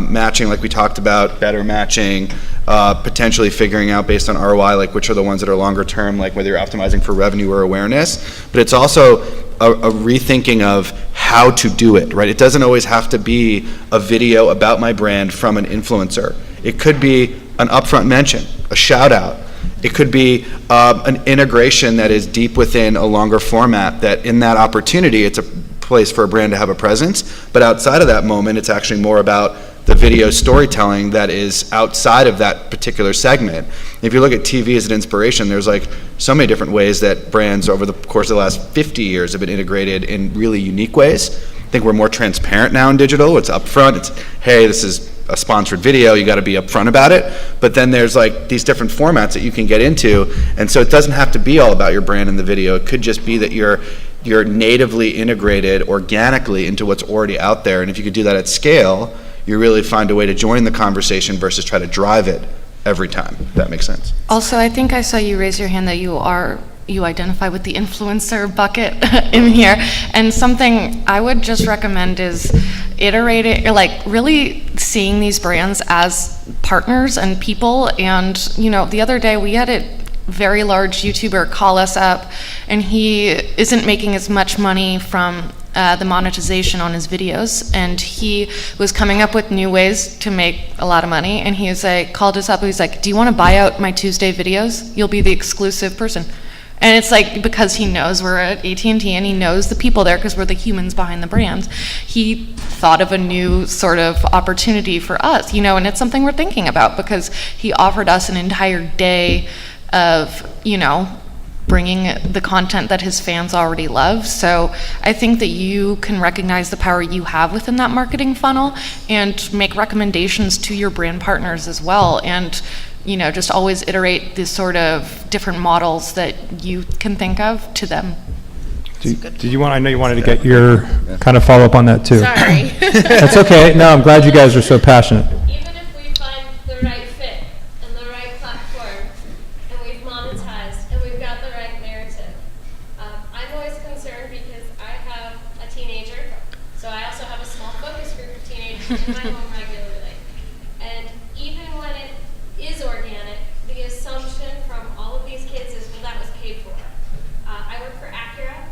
matching, like we talked about, better matching, potentially figuring out based on ROI, like which are the ones that are longer term, like whether you're optimizing for revenue or awareness. But it's also a rethinking of how to do it, right? It doesn't always have to be a video about my brand from an influencer. It could be an upfront mention, a shout out. It could be an integration that is deep within a longer format, that in that opportunity, it's a place for a brand to have a presence. But outside of that moment, it's actually more about the video storytelling that is outside of that particular segment. If you look at TV as an inspiration, there's like so many different ways that brands over the course of the last 50 years have been integrated in really unique ways. I think we're more transparent now in digital. It's upfront. It's, hey, this is a sponsored video. You got to be upfront about it. But then there's like these different formats that you can get into. And so it doesn't have to be all about your brand in the video. It could just be that you're natively integrated organically into what's already out there. And if you could do that at scale, you really find a way to join the conversation versus try to drive it every time, if that makes sense. Also, I think I saw you raise your hand that you identify with the influencer bucket in here. And something I would just recommend is iterating, like really seeing these brands as partners and people. And, the other day we had a very large YouTuber call us up, and he isn't making as much money from the monetization on his videos, and he was coming up with new ways to make a lot of money, and called us up, and he's like, do you want to buy out my Tuesday videos? You'll be the exclusive person. And it's like, because he knows we're at AT&T and he knows the people there because we're the humans behind the brands, he thought of a new sort of opportunity for us, and it's something we're thinking about, because he offered us an entire day of, bringing the content that his fans already love. So I think that you can recognize the power you have within that marketing funnel and make recommendations to your brand partners as well. And, just always iterate these sort of different models that you can think of to them. Did you want? I know you wanted to get your kind of follow up on that too. Sorry. That's okay. No, I'm glad you guys are so passionate. Even if we find the right fit and the right platform, and we've monetized and we've got the right narrative, I'm always concerned because I have a teenager, so I also have a small focus group of teenagers in my home regularly. And even when it is organic, the assumption from all of these kids is, well, that was paid for. I work for Acura.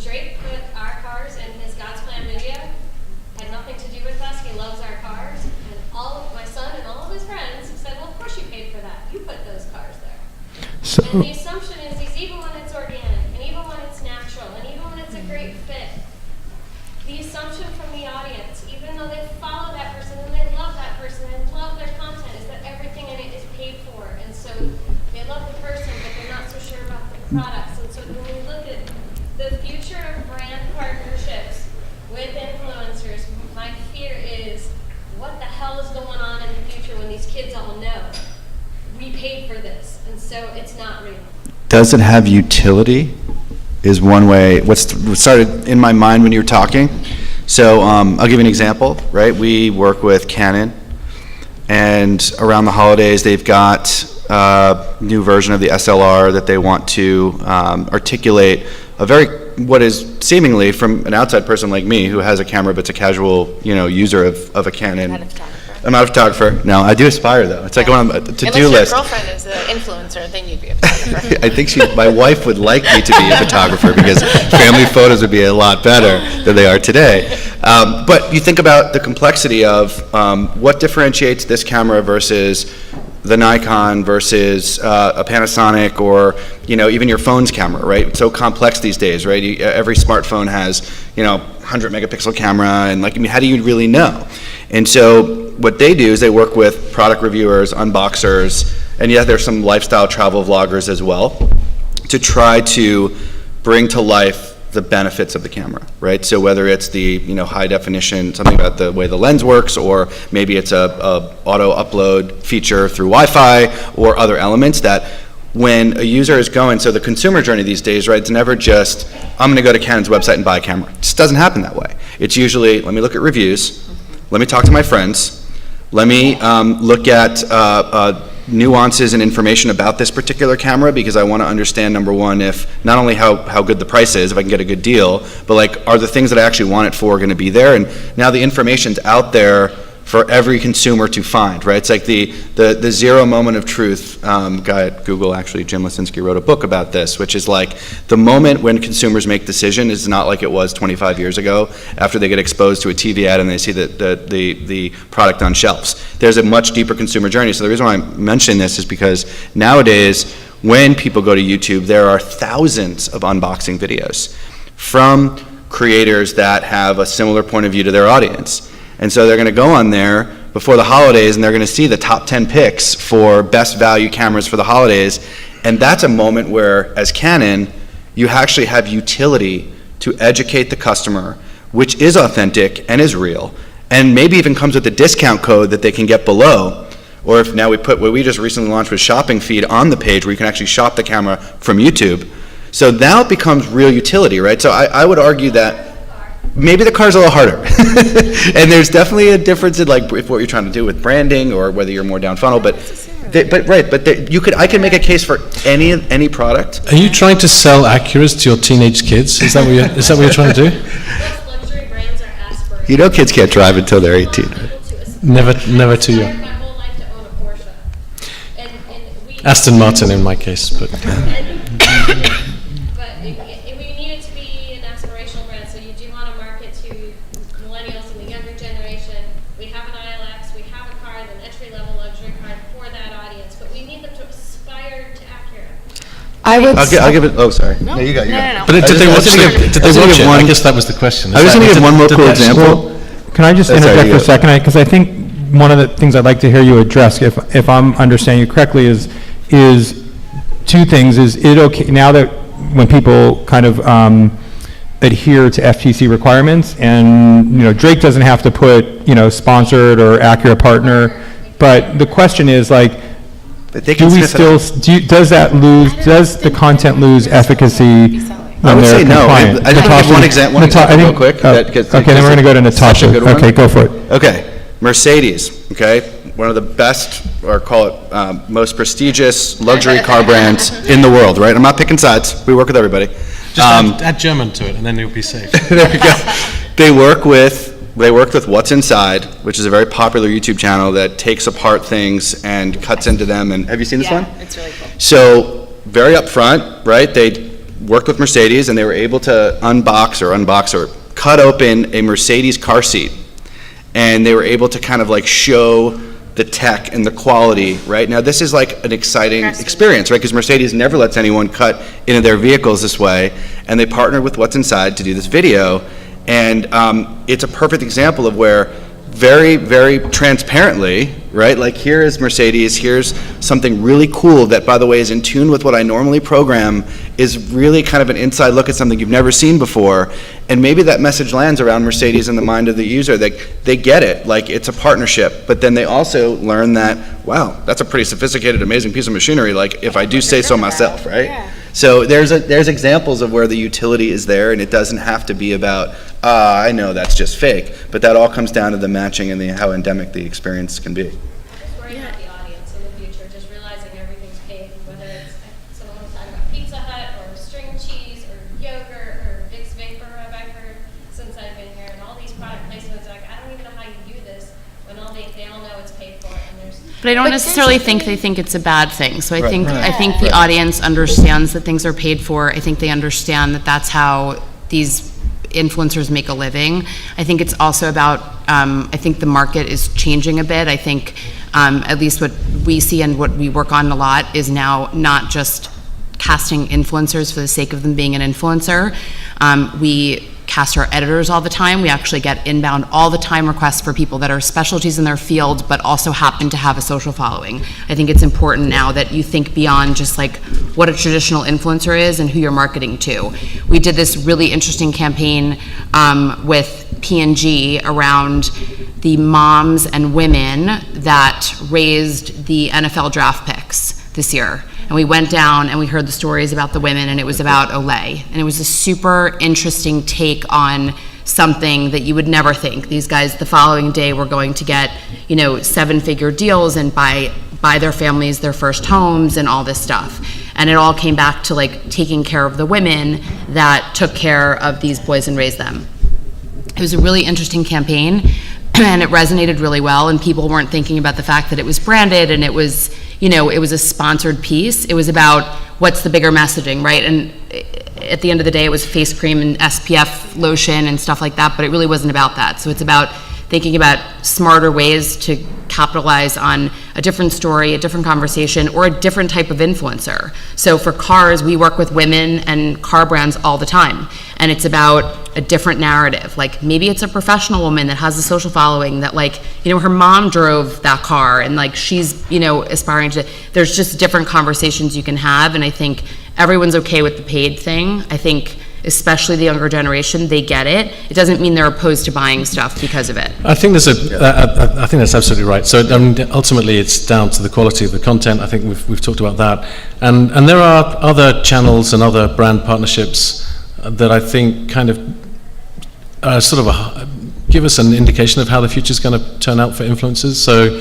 Drake put our cars in his God's Plan video. great fit. The assumption from the audience, even though they follow that person and they love that person and love their content, is that everything in it is paid for. And so they love the person, but they're not so sure about the products. And so when we look at the future of brand partnerships with influencers, my fear is, what the hell is going on in the future when these kids all know we paid for this, and so it's not real. Does it have utility? Is one way. What started in my mind when you were talking. So I'll give you an example. Right, we work with Canon, and around the holidays they've got a new version of the SLR that they want to articulate a what is seemingly, from an outside person like me who has a camera but's a casual user of a Canon. I'm not a photographer. No, I do aspire though. It's like going on a to-do list. Unless your girlfriend is an influencer, then you'd be a photographer. I think my wife would like me to be a photographer because family photos would be a lot better than they are today. But you think about the complexity of what differentiates this camera versus the Nikon versus a Panasonic, or even your phone's camera, right? It's so complex these days, right? Every smartphone has 100 megapixel camera, and how do you really know? And so what they do is they work with product reviewers, unboxers, and there's some lifestyle travel vloggers as well, to try to bring to life the benefits of the camera, right? So whether it's the high definition, something about the way the lens works, or maybe it's a auto upload feature through Wi-Fi, or other elements that when a user is going, so the consumer journey these days, right, it's never just, I'm going to go to Canon's website and buy a camera. It just doesn't happen that way. It's usually, let me look at reviews, let me talk to my friends, let me look at nuances and information about this particular camera, because I want to understand, number one, if not only how good the price is, if I can get a good deal, but are the things that I actually want it for going to be there? And now the information's out there for every consumer to find, right? It's like the zero moment of truth. Guy at Google, actually, Jim Lesinski, wrote a book about this, which is like the moment when consumers make decision is not like it was 25 years ago after they get exposed to a TV ad and they see the product on shelves. There's a much deeper consumer journey. So the reason why I'm mentioning this is because nowadays, when people go to YouTube, there are thousands of unboxing videos from creators that have a similar point of view to their audience. And so they're going to go on there before the holidays, and they're going to see the top 10 picks for best value cameras for the holidays. And that's a moment where, as Canon, you actually have utility to educate the customer, which is authentic and is real, and maybe even comes with a discount code that they can get below. Or if now we put what we just recently launched with Shopping Feed on the page, where you can actually shop the camera from YouTube. So now it becomes real utility, right? So I would argue that maybe the car's a little harder. And there's definitely a difference in if what you're trying to do with branding, or whether you're more down funnel, I can make a case for any product. Are you trying to sell Acuras to your teenage kids? Is that what you're trying to do? Most luxury brands are aspirational. Kids can't drive until they're 18. Never too young. My whole life to own a Porsche. And we Aston Martin in my case, but But we need it to be an aspirational brand, so you do want to market to millennials and the younger generation. We have an ILX, we have a car, an entry-level luxury car for that audience, but we need them to aspire to Acura. I would. I'll give it. Oh, sorry. No, you go. No. But did they watch it? I guess that was the question. I was going to give one local example. Can I just Sorry, interject you for a go. second? Because I think one of the things I'd like to hear you address, if I'm understanding you correctly, is two things. Is it okay, now that when people kind of adhere to FTC requirements, and Drake doesn't have to put sponsored or Acura partner, but the question is But they do can we sniff it still, out. does the content lose efficacy I when would they're say no. compliant? I just want to give one example real quick. Okay, then we're going to go to Natasha. Such a good one. Okay, go for it. Okay, Mercedes, okay, one of the best, or call it most prestigious luxury car brands in the world, right? I'm not picking sides. We work with everybody. Just add German to it, and then you'll be safe. There we go. They worked with What's Inside, which is a very popular YouTube channel that takes apart things and cuts into them. And have you seen this one? It's really cool. So very upfront, right? They worked with Mercedes, and they were able to unbox or cut open a Mercedes car seat, and they were able to kind of show the tech and the quality, right? Now, this is like an exciting experience, right? Because Mercedes never lets anyone cut into their vehicles this way, and they partnered with What's Inside to do this video, and it's a perfect example of where very, very transparently, right? Like, here is Mercedes, here's something really cool that, by the way, is in tune with what I normally program, is really kind of an inside look at something you've never seen before, and maybe that message lands around Mercedes in the mind of the user. They get it, like, it's a partnership, but then they also learn that, wow, that's a pretty sophisticated, amazing piece of machinery, like, if I do say so myself, right? Yeah. So there's examples of where the utility is there, and it doesn't have to be about, I know that's just fake, but that all comes down to the matching and how endemic the experience can be. Just worrying about the audience in the future, just realizing everything's paid, whether it's someone was talking about Pizza Hut or string cheese or yogurt or Vicks Vapor Rub. I've heard since I've been here, and all these product placements, like, I don't even know how you do this when they all know it's paid for, and there's. But I don't necessarily think they think it's a bad thing. So I Right. think Right. I think the audience understands that things are paid for. I think they understand that that's how these influencers make a living. I think it's also about, I think the market is changing a bit. I think at least what we see and what we work on a lot is now not just casting influencers for the sake of them being an influencer. We cast our editors all the time. We actually get inbound all the time requests for people that are specialties in their field but also happen to have a social following. I think it's important now that you think beyond just like what a traditional influencer is and who you're marketing to. We did this really interesting campaign with P&G around the moms and women that raised the NFL draft picks this year. And we went down and we heard the stories about the women, and it was about Olay. And it was a super interesting take on something that you would never think. These guys the following day were going to get, 7-figure deals and buy their families their first homes and all this stuff. And it all came back to like taking care of the women that took care of these boys and raised them. It was a really interesting campaign, and it resonated really well, and people weren't thinking about the fact that it was branded and it was, it was a sponsored piece. It was about what's the bigger messaging, right? And at the end of the day, it was face cream and SPF lotion and stuff like that, but it really wasn't about that. So it's about thinking about smarter ways to capitalize on a different story, a different conversation, or a different type of influencer. So for cars, we work with women and car brands all the time, and it's about a different narrative. Like, maybe it's a professional woman that has a social following that, like, her mom drove that car and like she's, aspiring to, there's just different conversations you can have, and I think everyone's okay with the paid thing. I think especially the younger generation, they get it. It doesn't mean they're opposed to buying stuff because of it. I think I think that's absolutely right. So ultimately, it's down to the quality of the content. I think we've talked about that, and there are other channels and other brand partnerships that I think kind of give us an indication of how the future is going to turn out for influencers. So,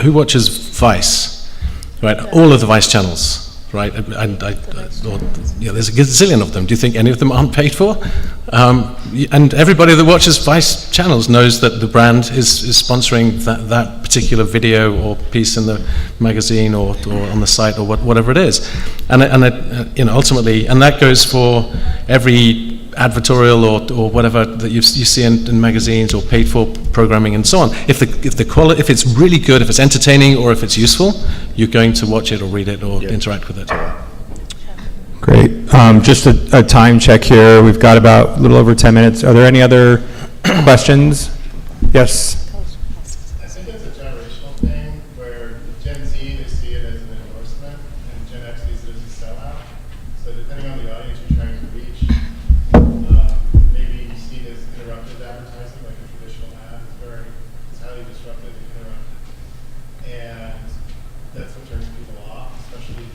who watches Vice, right? All of the Vice channels. Right, and there's a gazillion of them. Do you think any of them aren't paid for? And everybody that watches Vice channels knows that the brand is sponsoring that particular video or piece in the magazine or on the site or whatever it is. And ultimately, and that goes for every advertorial or whatever that you see in magazines or paid for programming and so on. If the quality, if it's really good, if it's entertaining, or if it's useful, you're going to watch it or read it or interact with it. Great. Just a time check here. We've got about a little over 10 minutes. Are there any other questions? Yes. I think it's a generational thing where Gen Z, they see it as an endorsement, and Gen X sees it as a sellout. So depending on the audience you're trying to reach, maybe you see it as interruptive advertising, like a traditional ad. It's highly disruptive and interruptive. And that's what turns people off, especially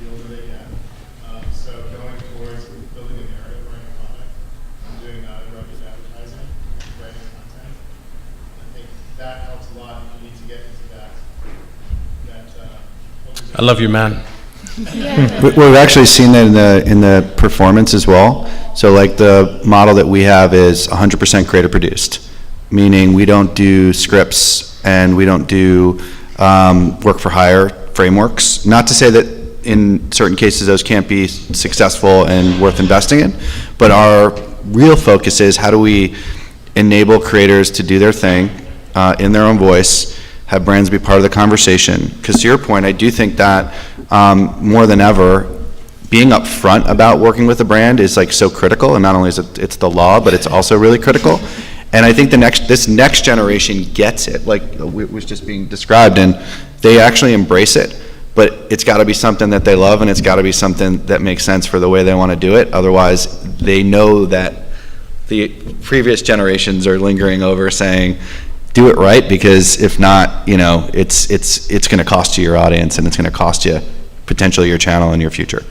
the older they get. So going towards building a narrative around a product and doing non-interruptive advertising, writing content, I think that helps a lot if you need to get into that I love you, man. We've actually seen that in the performance as well. So like the model that we have is 100% creator produced, meaning we don't do scripts and we don't do work for hire frameworks. Not to say that in certain cases those can't be successful and worth investing in, but our real focus is how do we enable creators to do their thing in their own voice, have brands be part of the conversation. Because to your point, I do think that more than ever, being upfront about working with a brand is like so critical, and not only is it's the law, but it's also really critical. And I think this next generation gets it, like it was just being described, and they actually embrace it. But it's got to be something that they love, and it's got to be something that makes sense for the way they want to do it. Otherwise, they know that the previous generations are lingering over saying, do it right, because if not, it's going to cost you your audience, and it's going to cost you potentially your channel and your future.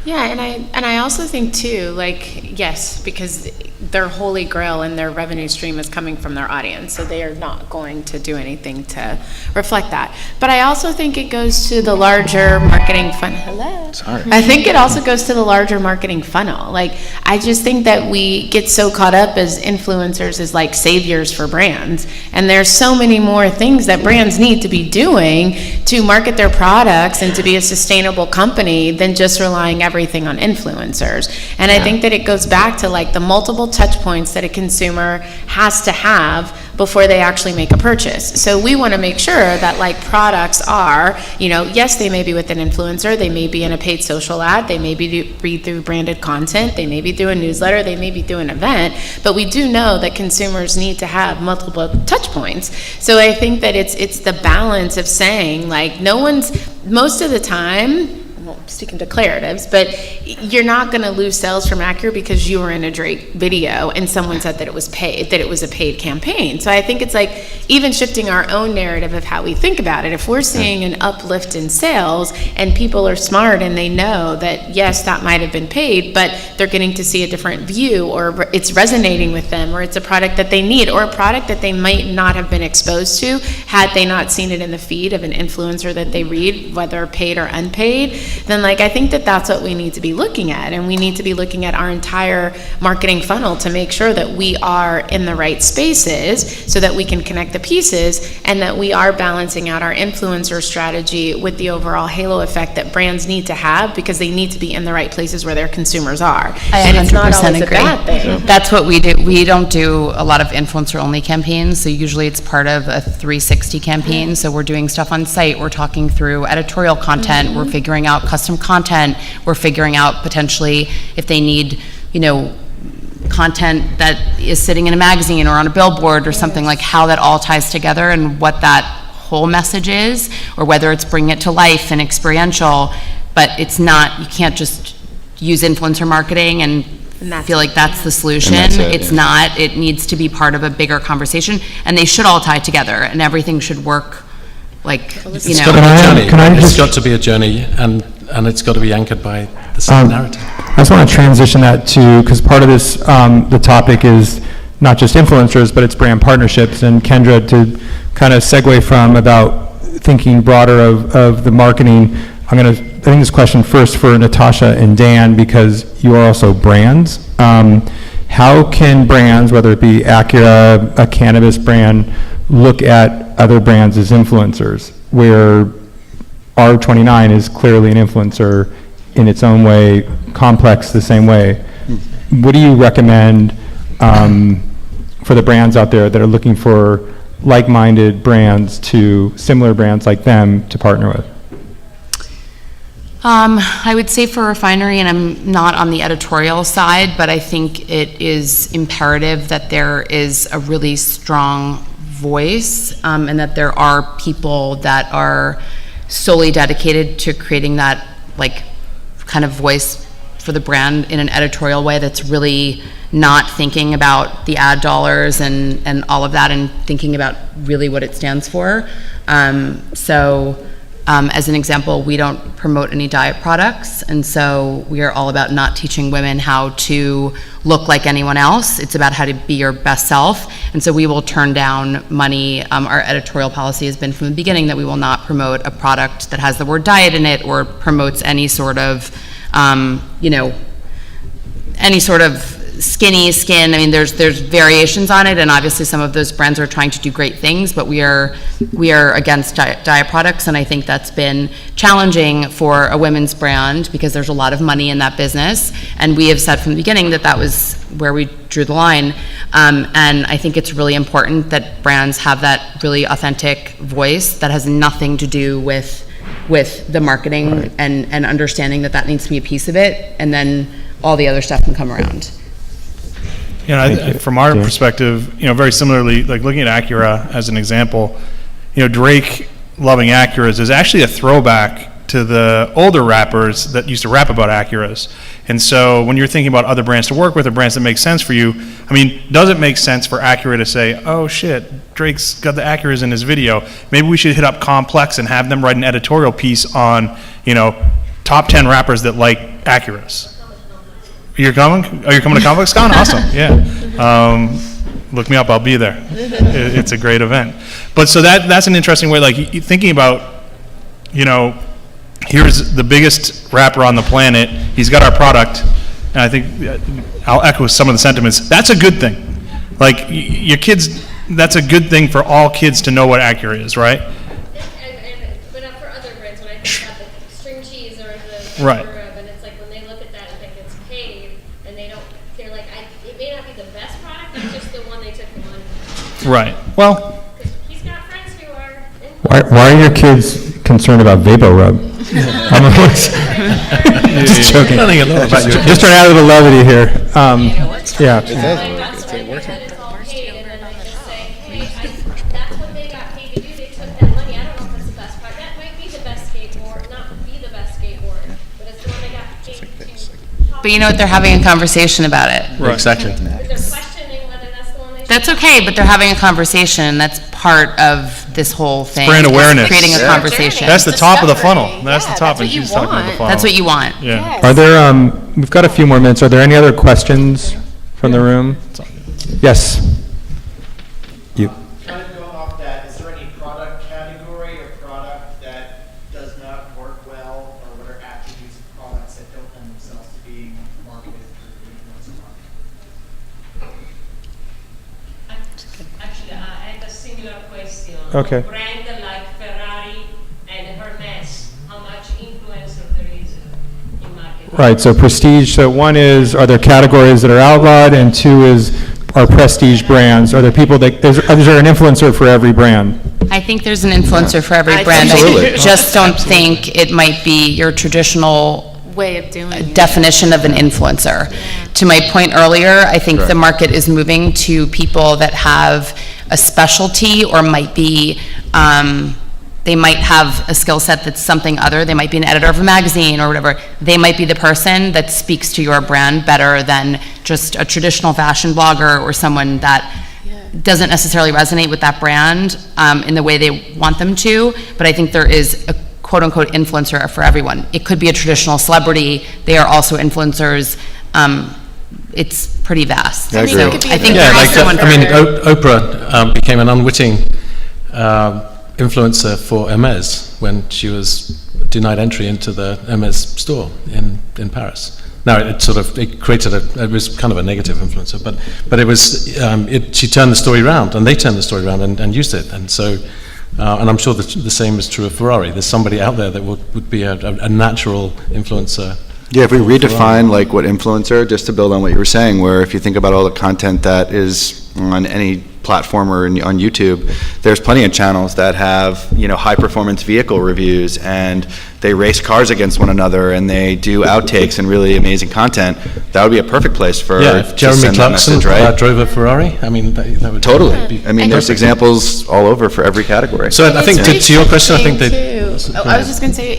Yeah, and I also think too, like, yes, because their holy grail and their revenue stream is coming from their audience, so they are not going to do anything to reflect that. But I also think it goes to the larger marketing funnel. Hello. Sorry. I think it also goes to the larger marketing funnel. Like, I just think that we get so caught up as influencers as like saviors for brands, and there's so many more things that brands need to be doing to market their products and to be a sustainable company than just relying everything on influencers. And I think that it goes back to like the multiple touch points that a consumer has to have before they actually make a purchase. So we want to make sure that like products are, yes, they may be with an influencer, they may be in a paid social ad, they may be read through branded content, they may be through a newsletter, they may be through an event, but we do know that consumers need to have multiple touch points. So I think that it's the balance of saying like most of the time, I'm speaking declaratives, but you're not going to lose sales from Acura because you were in a Drake video and someone said that it was paid, that it was a paid campaign. So I think it's like even shifting our own narrative of how we think about it. If we're seeing an uplift in sales and people are smart and they know that, yes, that might have been paid, but they're getting to see a different view, or it's resonating with them, or it's a product that they need, or a product that they might not have been exposed to had they not seen it in the feed of an influencer that they read, whether paid or unpaid, then like I think that that's what we need to be looking at, and we need to be looking at our entire marketing funnel to make sure that we are in the right spaces so that we can connect the pieces, and that we are balancing out our influencer strategy with the overall halo effect that brands need to have, because they need to be in the right places where their consumers are. I 100% and it's not always agree. a bad thing. That's what we do. We don't do a lot of influencer-only campaigns, so usually it's part of a 360 campaign. So we're doing stuff on site, we're talking through editorial content, we're figuring out custom content, we're figuring out potentially if they need, content that is sitting in a magazine or on a billboard or something, like how that all ties together and what that whole message is, or whether it's bringing it to life and experiential. But it's not, you can't just use influencer marketing and feel like that's the solution. It's not. It needs to be part of a bigger conversation, and they should all tie together, and everything should work like, It's got to be a journey. It's got to be a journey, and it's got to be anchored by the same narrative. I just want to transition that to, because part of this, the topic is not just influencers, but it's brand partnerships. And Kendra, to kind of segue from about thinking broader of the marketing, I think this question first for Natasha and Dan, because you are also brands. How can brands, whether it be Acura, a cannabis brand, look at other brands as influencers, where R29 is clearly an influencer in its own way, Complex the same way? What do you recommend for the brands out there that are looking for like-minded brands similar brands like them to partner with? I would say for Refinery, and I'm not on the editorial side, but I think it is imperative that there is a really strong voice, and that there are people that are solely dedicated to creating that like kind of voice for the brand in an editorial way that's really not thinking about the ad dollars and all of that, and thinking about really what it stands for. As an example, we don't promote any diet products, and so we are all about not teaching women how to look like anyone else. It's about how to be your best self, and so we will turn down money. Our editorial policy has been from the beginning that we will not promote a product that has the word diet in it or promotes any sort of, any sort of skinny, skin, I mean, there's variations on it, and obviously some of those brands are trying to do great things, but we are against diet products, and I think that's been challenging for a women's brand because there's a lot of money in that business, and we have said from the beginning that that was where we drew the line, and I think it's really important that brands have that really authentic voice that has nothing to do with the marketing and understanding that needs to be a piece of it, and then all the other stuff can come around. You know, from our perspective, you know, very similarly, like looking at Acura as an example, you know, Drake loving Acuras is actually a throwback to the older rappers that used to rap about Acuras. And so when you're thinking about other brands to work with or brands that make sense for you, I mean, does it make sense for Acura to say, oh shit, Drake's got the Acuras in his video, maybe we should hit up Complex and have them write an editorial piece on, you know, top 10 rappers that like Acuras. You're coming? Are you coming to Complex Con? Awesome, yeah. Look me up, I'll be there. It's a great event. But so that's an interesting way, like thinking about, you know, here's the biggest rapper on the planet, he's got our product, and I think I'll echo some of the sentiments. That's a good thing. Like, your kids, that's a good thing for all kids to know what Acura is, right? But not for other brands, when I think about the string cheese or the Right. and it's like when they look at that and think it's Cave, and they're like, it may not be the best product, it's just the one they took the money. Right. Well, He's got friends who are. Why are your kids concerned about VapoRub? Just joking. Learning a lot about your Just trying to add a little levity here. Yeah. That's all paid, and then I just say, hey, that's what they got paid to do, they took that money, I don't know if it's the best product, that might be the best skateboard, not be the best skateboard, but it's the one they got paid to. But you know what, they're having a conversation about it. Exactly. They're questioning whether that's the one they should. That's okay, but they're having a conversation, that's part of this whole thing. brand is awareness. Creating a Yeah. conversation. that's the top of the funnel. Discovery. That's the Yeah, top, that's and what you she's talking about the want. funnel. That's what you want. Yeah. Are there, we've got a few more minutes. Are there any other questions from the room? Yes. You. Kind of going off that, is there any product category or product that does not work well, or what are attributes of products that don't lend themselves to being marketed through the influencer marketing? Actually, I had a similar question. Okay. Brand like Ferrari and Hermes, how much influencer there is in marketing? Right, so prestige, so one is, are there categories that are outlawed, and two is, are prestige brands? Are there people that, is there an influencer for every brand? I think there's an influencer for every I brand. Absolutely. I just don't think it might be your traditional Way of doing it. definition of an influencer. To my point earlier, I think the market is moving to people that have a specialty or might be, they might have a skill set that's something other. They might be an editor of a magazine or whatever. They might be the person that speaks to your brand better than just a traditional fashion blogger or someone that doesn't necessarily resonate with that brand in the way they want them to. But I think there is a quote-unquote influencer for everyone. It could be a traditional celebrity. They are also influencers. It's pretty vast. I agree. it could be I think a there Yeah, is like, someone I mean, for- Oprah became an unwitting influencer for Hermes when she was denied entry into the Hermes store in Paris. Now, it created it was kind of a negative influencer, but it was, she turned the story around, and they turned the story around and used it, and so, and I'm sure the same is true of Ferrari. There's somebody out there that would be a natural influencer. Yeah, if we redefine like what influencer, just to build on what you were saying, where if you think about all the content that is on any platform or on YouTube, there's plenty of channels that have, you know, high performance vehicle reviews, and they race cars against one another, and they do outtakes and really amazing content. That would be a perfect place for Yeah, if to Jeremy send that Clarkson message, right? drove a Ferrari, I mean, that would Totally. be I mean, there's perfect. examples all over for every category. So I think to your question, I think Too. they. I was just going to say,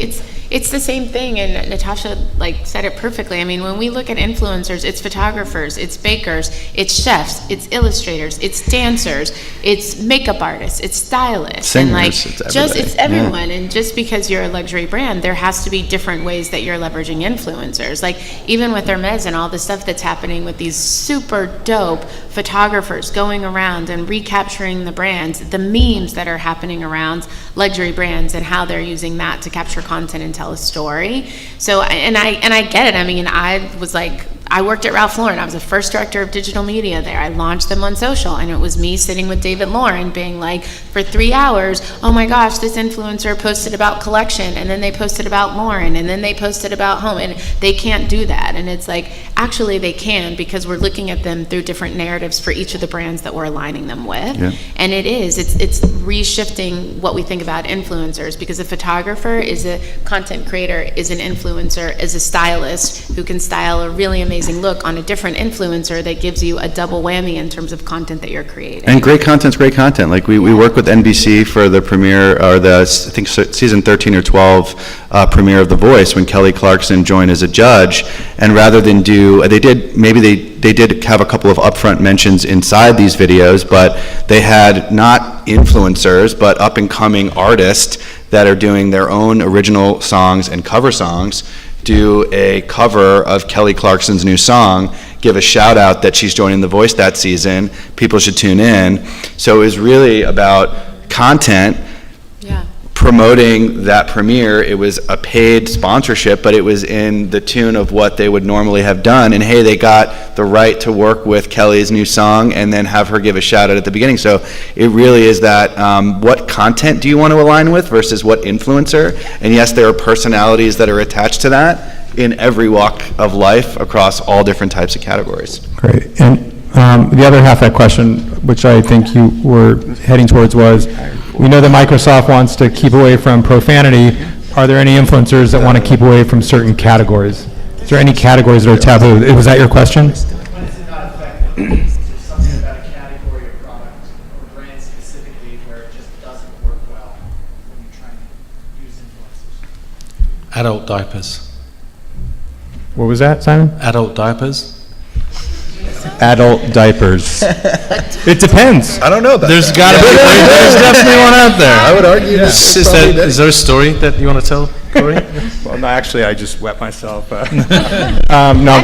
it's the same thing, and Natasha said it perfectly. I mean, when we look at influencers, it's photographers, it's bakers, it's chefs, it's illustrators, it's dancers, it's makeup artists, it's stylists, Singers, and it's just everybody. it's everyone. And just because you're a luxury brand, there has to be different ways that you're leveraging influencers. Like even with Hermes and all the stuff that's happening with these super dope photographers going around and recapturing the brands, the memes that are happening around luxury brands and how they're using that to capture content and tell a story. So, and I get it. I mean, I was like, I worked at Ralph Lauren. I was the first director of digital media there. I launched them on social, and it was me sitting with David Lauren being like, for 3 hours, oh my gosh, this influencer posted about collection, and then they posted about Lauren, and then they posted about home, and they can't do that. And it's like, actually they can, because we're looking at them through different narratives for each of the brands that we're aligning them with. Yeah. And it's reshifting what we think about influencers, because a photographer is a content creator, is an influencer, is a stylist who can style a really amazing look on a different influencer that gives you a double whammy in terms of content that you're creating. And great content's great content. Like we work with NBC for the premiere, or I think season 13 or 12 premiere of The Voice, when Kelly Clarkson joined as a judge. And rather than they did have a couple of upfront mentions inside these videos, but they had not influencers, but up and coming artists that are doing their own original songs and cover songs, do a cover of Kelly Clarkson's new song, give a shout out that she's joining The Voice that season. People should tune in. So it was really about content, promoting that premiere. It was a paid sponsorship, but it was in the tune of what they would normally have done. And hey, they got the right to work with Kelly's new song and then have her give a shout out at the beginning. So it really is that what content do you want to align with versus what influencer? And yes, there are personalities that are attached to that in every walk of life across all different types of categories. Great. And the other half of that question, which I think you were heading towards, was, we know that Microsoft wants to keep away from profanity. Are there any influencers that want to keep away from certain categories? Is there any categories that are taboo? Was that your question? When is it not effective? Is there something about a category or product or brand specifically where it just doesn't work well when you're trying to use influencers? Adult diapers. What was that, Simon? Adult diapers. Adult diapers. It depends. I don't know about There's definitely one out there. I would argue that. Is there a story that you want to tell, Corey? Well, no, actually, I just wet myself. No,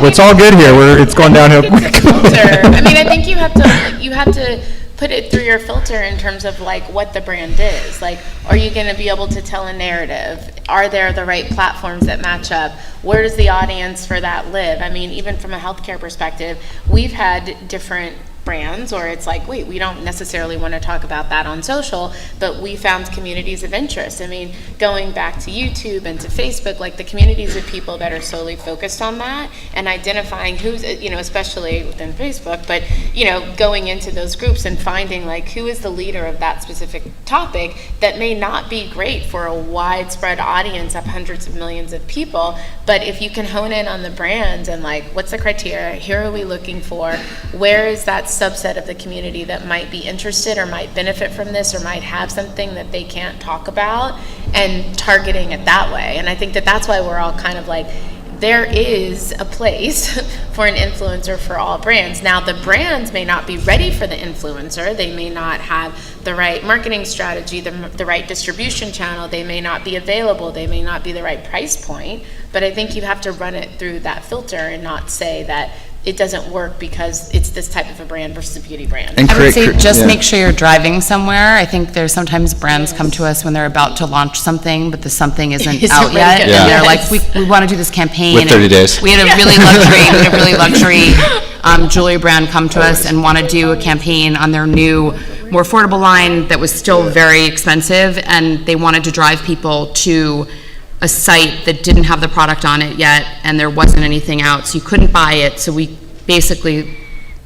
it's all good here. It's going downhill quick. Filter. I mean, I think you have to put it through your filter in terms of like what the brand is. Like, are you going to be able to tell a narrative? Are there the right platforms that match up? Where does the audience for that live? I mean, even from a healthcare perspective, we've had different brands, or it's like, wait, we don't necessarily want to talk about that on social, but we found communities of interest. I mean, going back to YouTube and to Facebook, like the communities of people that are solely focused on that and identifying who's, especially within Facebook, but, going into those groups and finding like who is the leader of that specific topic that may not be great for a widespread audience of hundreds of millions of people, but if you can hone in on the brands and like, what's the criteria, here are we looking for, where is that subset of the community that might be interested or might benefit from this or might have something that they can't talk about, and targeting it that way. And I think that that's why we're all kind of like, there is a place for an influencer for all brands. Now, the brands may not be ready for the influencer. They may not have the right marketing strategy, the right distribution channel. They may not be available. They may not be the right price point. But I think you have to run it through that filter and not say that it doesn't work because it's this type of a brand versus a beauty brand. And I would say just yeah. make sure you're driving somewhere. I think there's sometimes brands come to us when they're about to launch something, but the something isn't out ready yet. to- And Yeah. they're like, we want to do this campaign. With 30 and days. We had a really luxury jewelry brand come to us and want to do a campaign on their new, more affordable line that was still very expensive, and they wanted to drive people to a site that didn't have the product on it yet, and there wasn't anything out, so you couldn't buy it. So we basically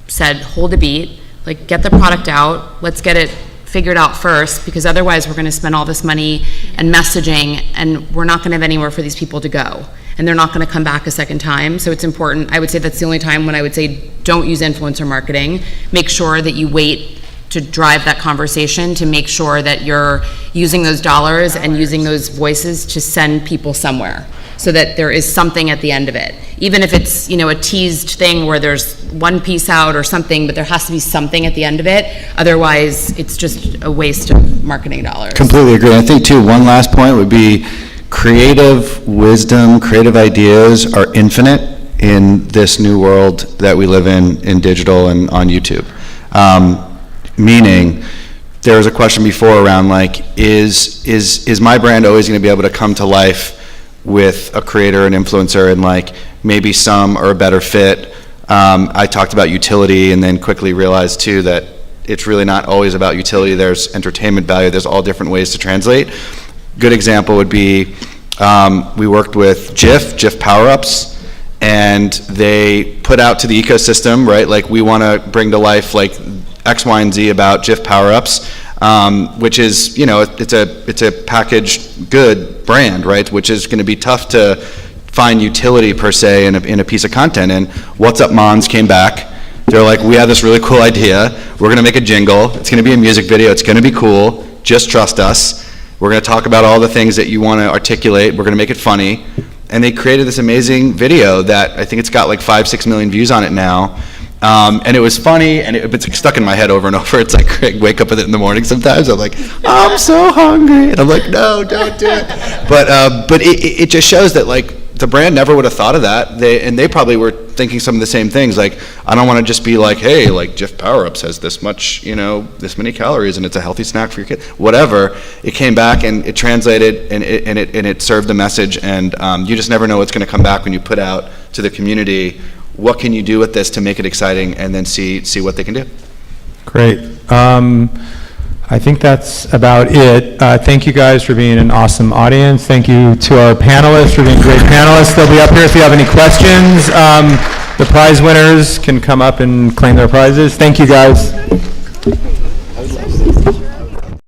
said, hold a beat, like get the product out, let's get it figured out first, because otherwise we're going to spend all this money and messaging, and we're not going to have anywhere for these people to go, and they're not going to come back a second time. So it's important. I would say that's the only time when I would say don't use influencer marketing. Make sure that you wait to drive that conversation, to make sure that you're using those dollars and using those voices to send people somewhere, so that there is something at the end of it. Even if it's, a teased thing where there's one piece out or something, but there has to be something at the end of it. Otherwise, it's just a waste of marketing dollars. Completely agree. I think too, one last point would be creative wisdom, creative ideas are infinite in this new world that we live in digital and on YouTube. Meaning, there was a question before around like, is my brand always going to be able to come to life with a creator and influencer, and like maybe some are a better fit. I talked about utility and then quickly realized too that it's really not always about utility. There's entertainment value. There's all different ways to translate. Good example would be we worked with Jif Power-Ups, and they put out to the ecosystem, right? Like we want to bring to life like X, Y, and Z about Jif Power-Ups, which is, you know, it's a packaged good brand, right? Which is going to be tough to find utility per se in a piece of content. And What's Up Mons came back. They're like, we have this really cool idea. We're going to make a jingle. It's going to be a music video. It's going to be cool. Just trust us. We're going to talk about all the things that you want to articulate. We're going to make it funny. And they created this amazing video that I think it's got like 5-6 million views on it now. And it was funny, and it's stuck in my head over and over. It's like I wake up with it in the morning sometimes. I'm like, I'm so hungry. And I'm like, no, don't do it. But it just shows that like the brand never would have thought of that. They probably were thinking some of the same things. Like, I don't want to just be like, hey, like Jif Power-Ups has this much, you know, this many calories, and it's a healthy snack for your kid. Whatever. It came back and it translated and it served the message. And you just never know what's going to come back when you put out to the community. What can you do with this to make it exciting, and then see what they can do. Great. I think that's about it. Thank you guys for being an awesome audience. Thank you to our panelists for being great panelists. They'll be up here if you have any questions. The prize winners can come up and claim their prizes. Thank you, guys.